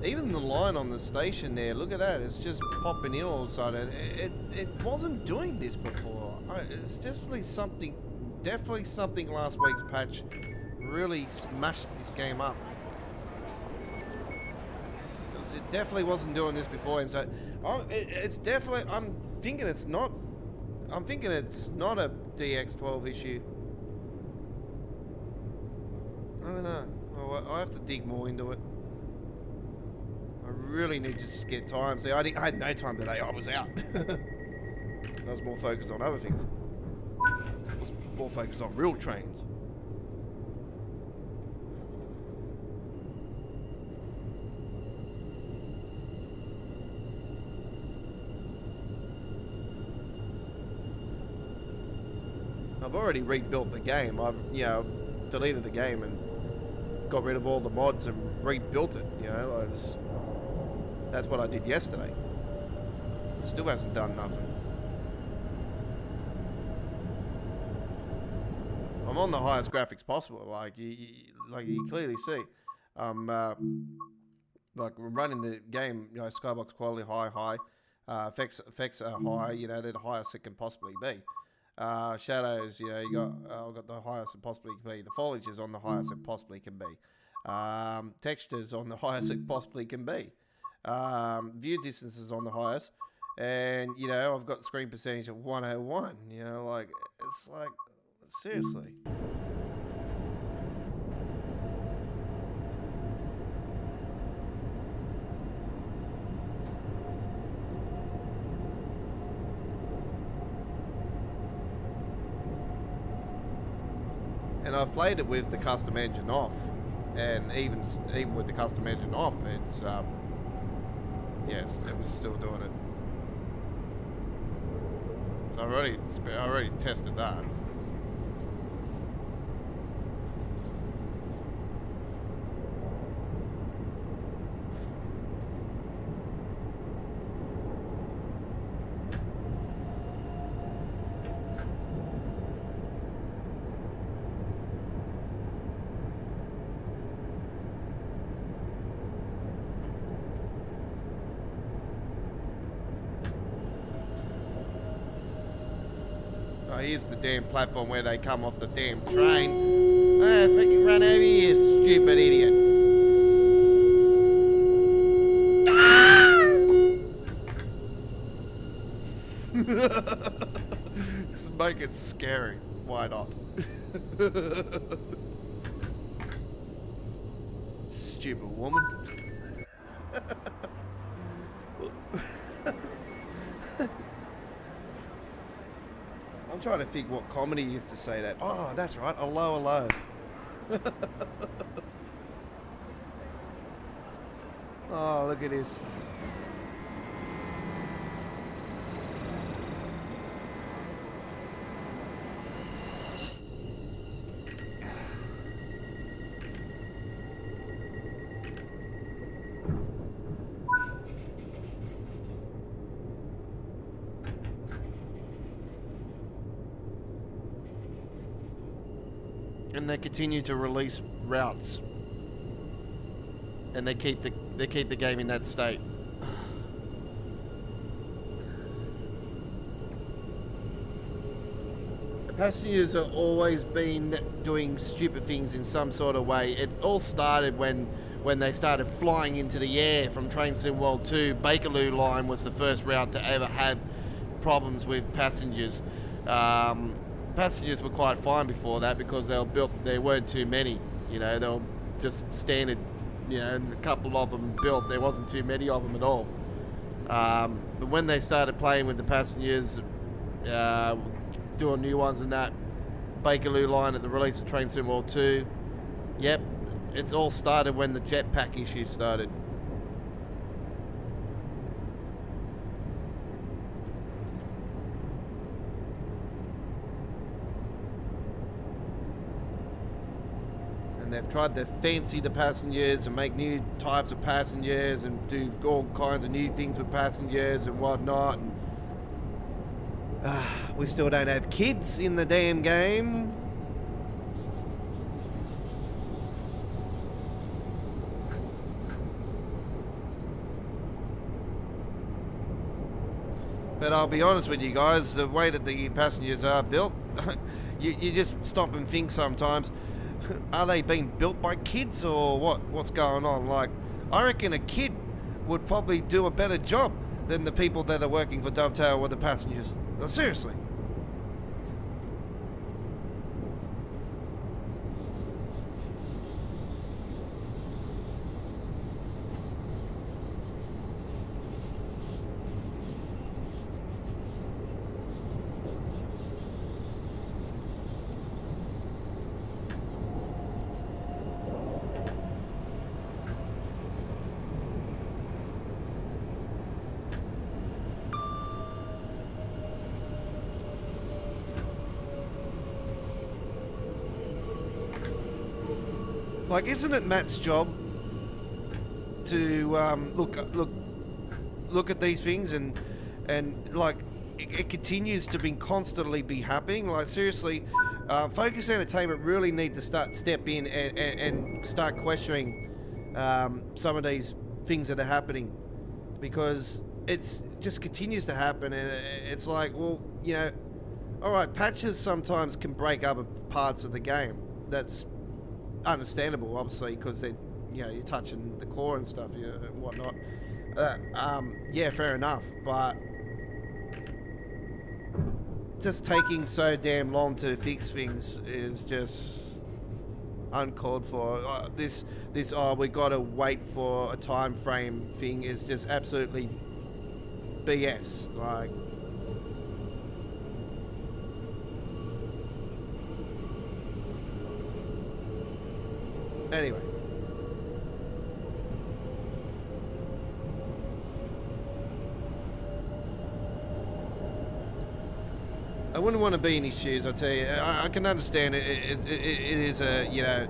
Speaker 2: Even the line on the station there, look at that, it's just popping in all of a sudden. It wasn't doing this before. It's definitely something last week's patch really smashed this game up. Because it definitely wasn't doing this before, and so it's definitely, I'm thinking it's not a DX12 issue. I don't know. I have to dig more into it. I really need to just get time. See, I had no time today. I was out. I was more focused on other things. I was more focused on real trains. I've already rebuilt the game. I've, deleted the game and got rid of all the mods and rebuilt it. That's what I did yesterday. It still hasn't done nothing. I'm on the highest graphics possible. Like you clearly see. Like we're running the game. Skybox quality high. Effects are high. They're the highest it can possibly be. Shadows, I've got the highest it possibly can be. The foliage is on the highest it possibly can be. Textures on the highest it possibly can be. View distance is on the highest. And, I've got screen percentage of 101. It's like, seriously. And I've played it with the custom engine off, and even with the custom engine off, it's yes, it was still doing it. So I already tested that. Here's the damn platform where they come off the damn train. Freaking run over here, stupid idiot. Just make it scary. Why not? Stupid woman. I'm trying to think what comedy used to say that. Oh, that's right. Hello. Oh, look at this. And they continue to release routes, and they keep the game in that state. Passengers have always been doing stupid things in some sort of way. It all started when they started flying into the air from Train Sim World 2. Bakerloo line was the first route to ever have problems with passengers. Passengers were quite fine before that because they were built. There weren't too many, they were just standard, and a couple of them built. There wasn't too many of them at all. But when they started playing with the passengers, doing new ones and that, Bakerloo line at the release of Train Sim World 2, yep, it's all started when the jetpack issue started. And they've tried to fancy the passengers and make new types of passengers and do all kinds of new things with passengers and whatnot. And, we still don't have kids in the damn game. But I'll be honest with you guys, the way that the passengers are built, you just stop and think sometimes, are they being built by kids or what's going on? Like, I reckon a kid would probably do a better job than the people that are working for Dovetail with the passengers. No, seriously. Like, isn't it Matt's job to look at these things and like it continues to be constantly be happening? Like, seriously, Focus Entertainment really need to step in and start questioning some of these things that are happening, because it's just continues to happen, and it's like, well, you know, all right, patches sometimes can break up parts of the game. That's understandable, obviously, because they, you know, you're touching the core and stuff, and whatnot. Yeah, fair enough, but just taking so damn long to fix things is just uncalled for. This we gotta wait for a time frame thing is just absolutely BS. Like, anyway. I wouldn't want to be in his shoes, I tell you. I can understand it. It is a, you know,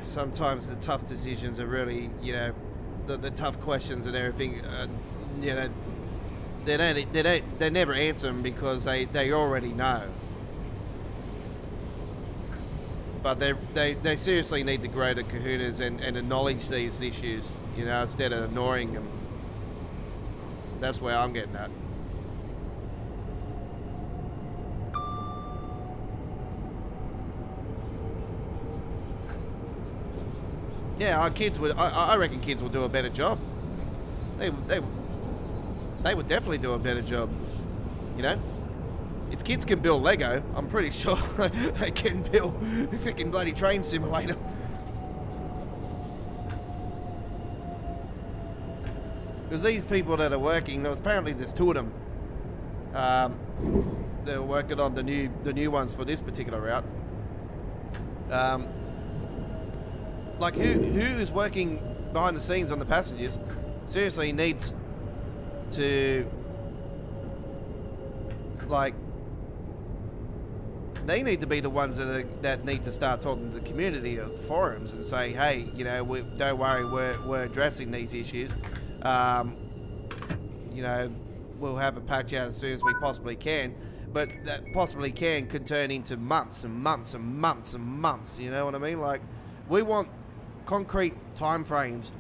Speaker 2: sometimes the tough decisions are really, you know, the tough questions and everything, you know, they never answer them because they already know. But they seriously need to grow the kahunas and acknowledge these issues, you know, instead of ignoring them. That's where I'm getting at. Yeah, our kids would. I reckon kids will do a better job. They would definitely do a better job. You know, if kids can build Lego, I'm pretty sure they can build a freaking bloody train simulator. Because these people that are working, apparently there's two of them. They're working on the new ones for this particular route. Like, who is working behind the scenes on the passengers seriously needs to, like, they need to be the ones that need to start talking to the community of forums and say, hey, you know, don't worry, we're addressing these issues. You know, we'll have a patch out as soon as we possibly can, but that possibly could turn into months and months and months and months. You know what I mean? Like, we want concrete time frames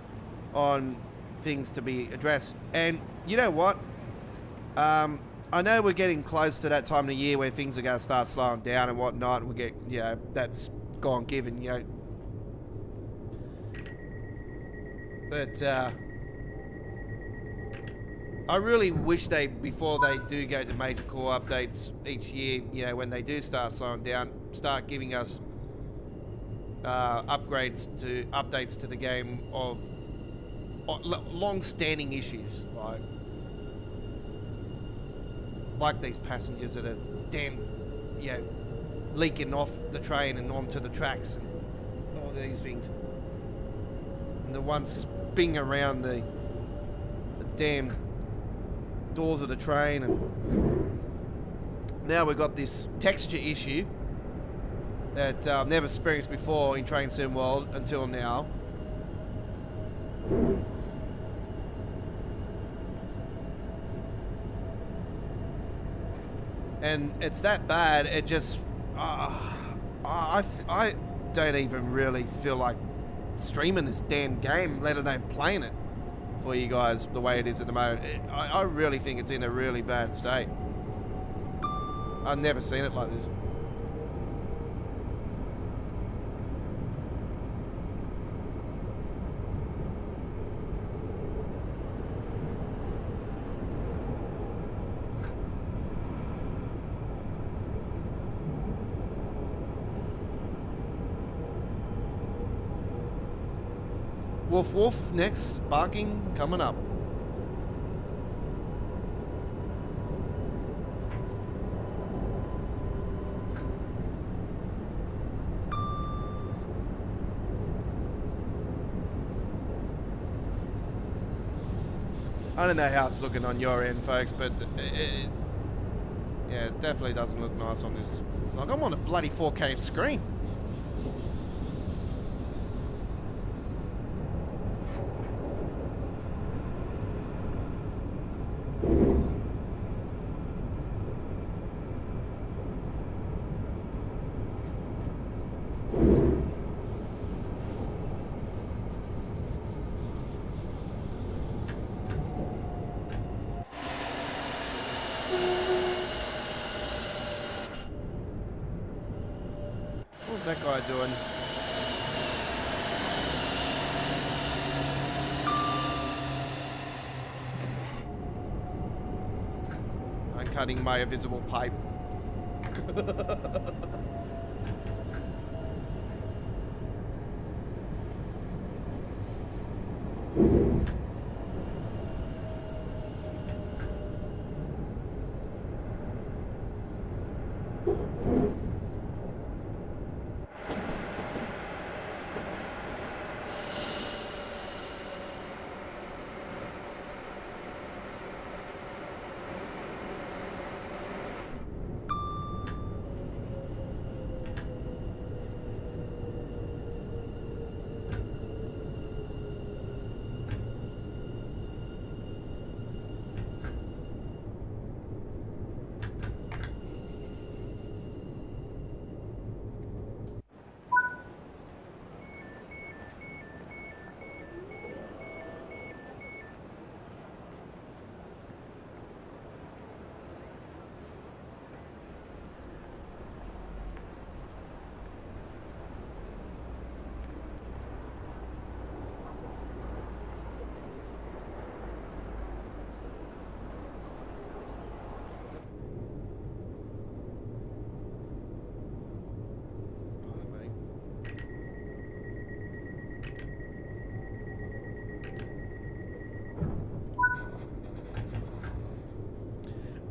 Speaker 2: on things to be addressed. And you know what? I know we're getting close to that time of the year where things are going to start slowing down and whatnot, and we get, you know, that's gone given, you know. But I really wish before they do go to major core updates each year, you know, when they do start slowing down, start giving us updates to the game of long-standing issues, like these passengers that are damn, you know, leaking off the train and onto the tracks and all these things, and the ones spinning around the damn doors of the train. And now we've got this texture issue that I've never experienced before in Train Sim World until now. And it's that bad, it just... I don't even really feel like streaming this damn game, let alone playing it. for you guys the way it is at the moment. I really think it's in a really bad state. I've never seen it like this. Woof woof, next barking coming up. I don't know how it's looking on your end, folks, but yeah, it definitely doesn't look nice on this. Like, I'm on a bloody 4K screen. What's that guy doing? I'm cutting my invisible pipe.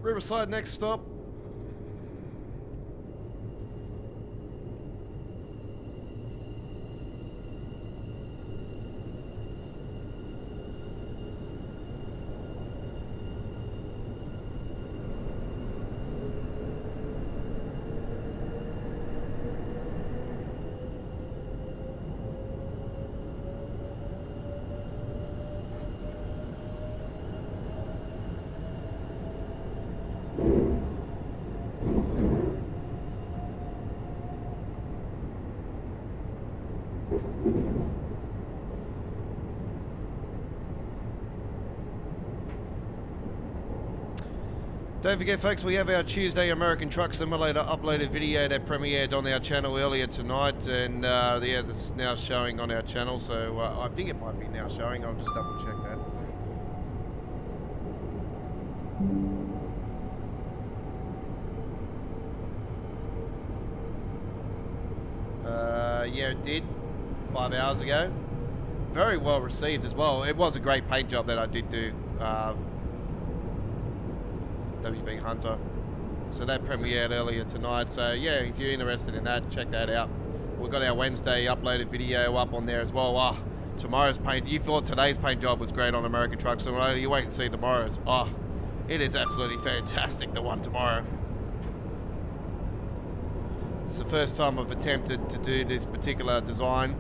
Speaker 2: Riverside next stop. Don't forget, folks, we have our Tuesday American Truck Simulator uploaded video that premiered on our channel earlier tonight, and yeah, that's now showing on our channel, so I think it might be now showing. I'll just double check that. Yeah, it did 5 hours ago. Very well received as well. It was a great paint job that I did do. WB Hunter. So that premiered earlier tonight. So yeah, if you're interested in that, check that out. We've got our Wednesday uploaded video up on there as well. Oh, tomorrow's paint. You thought today's paint job was great on American Truck Simulator. You wait and see tomorrow's. Oh, it is absolutely fantastic, the one tomorrow. It's the first time I've attempted to do this particular design,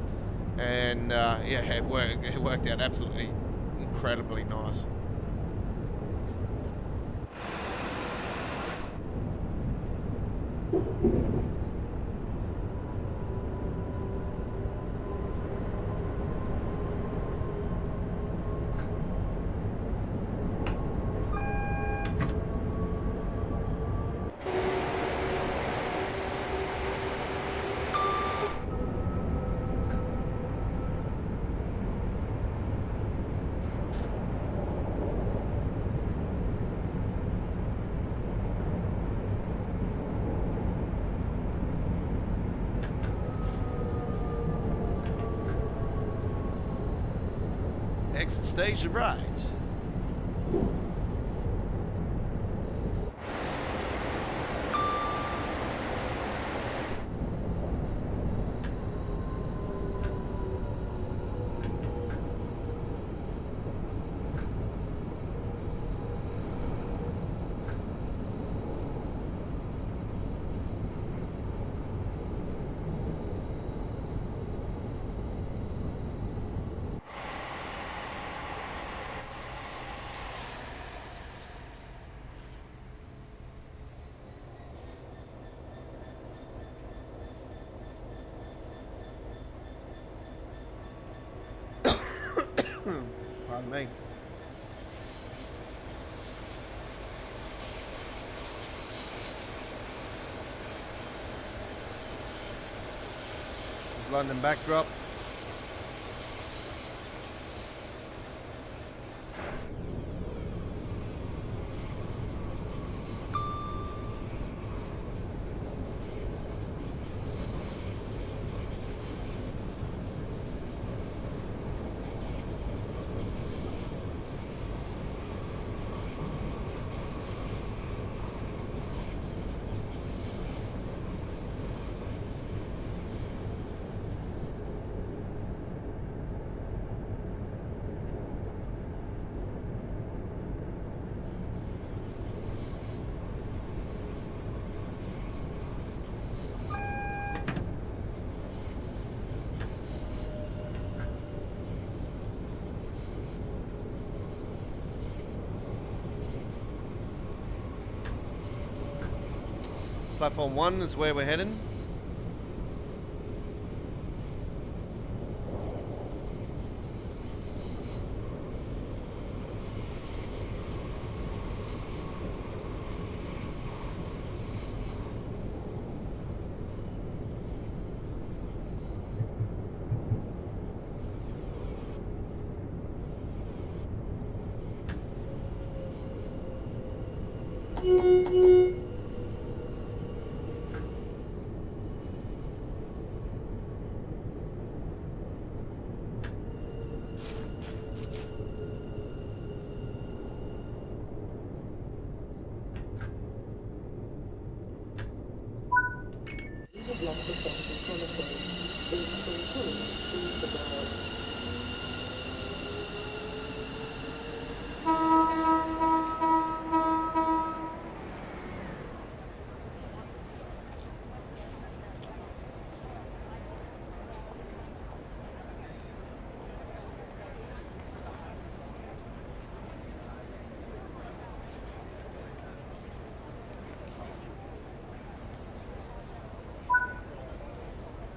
Speaker 2: and yeah, it worked out absolutely incredibly nice. Exit station right. Pardon me. There's London backdrop. Platform 1 is where we're heading.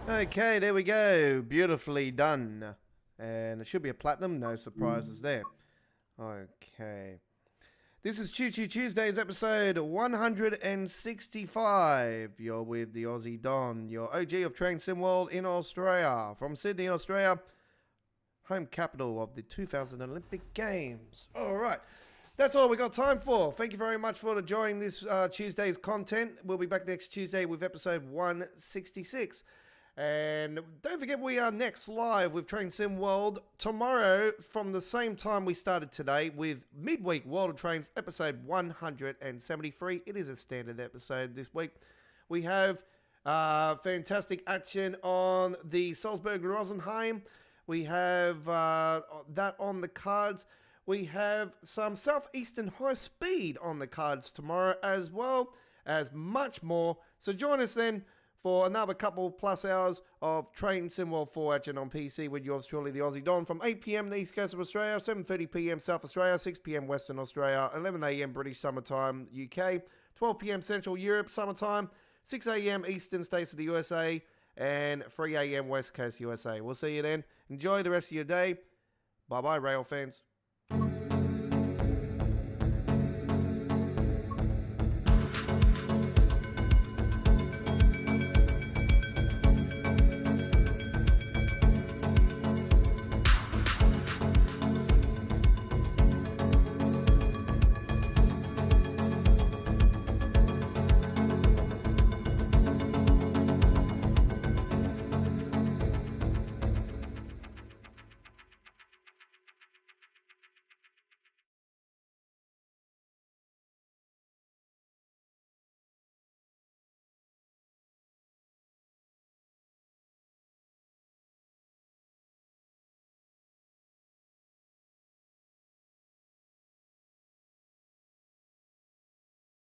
Speaker 2: Okay, there we go. Beautifully done. And it should be a platinum. No surprises there. Okay. This is Choo Choo Tuesdays, episode 165. You're with the Aussie Don, your OG of Train Sim World in Australia. From Sydney, Australia, home capital of the 2000 Olympic Games. All right. That's all we got time for. Thank you very much for joining this Tuesday's content. We'll be back next Tuesday with episode 166. And don't forget, we are next live with Train Sim World tomorrow from the same time we started today with Midweek World of Trains episode 173. It is a standard episode this week. We have fantastic action on the Salzburg-Rosenheim. We have that on the cards. We have some Southeastern High Speed on the cards tomorrow, as well as much more. So join us then for another couple plus hours of Train Sim World 4 action on PC with yours truly, the Aussie Don, from 8 p.m. the East Coast of Australia, 7:30 p.m. South Australia, 6 p.m. Western Australia, 11 a.m. British Summertime UK, 12 p.m. Central Europe Summertime, 6 a.m. Eastern States of the USA, and 3 a.m. West Coast USA. We'll see you then. Enjoy the rest of your day. Bye-bye, rail fans.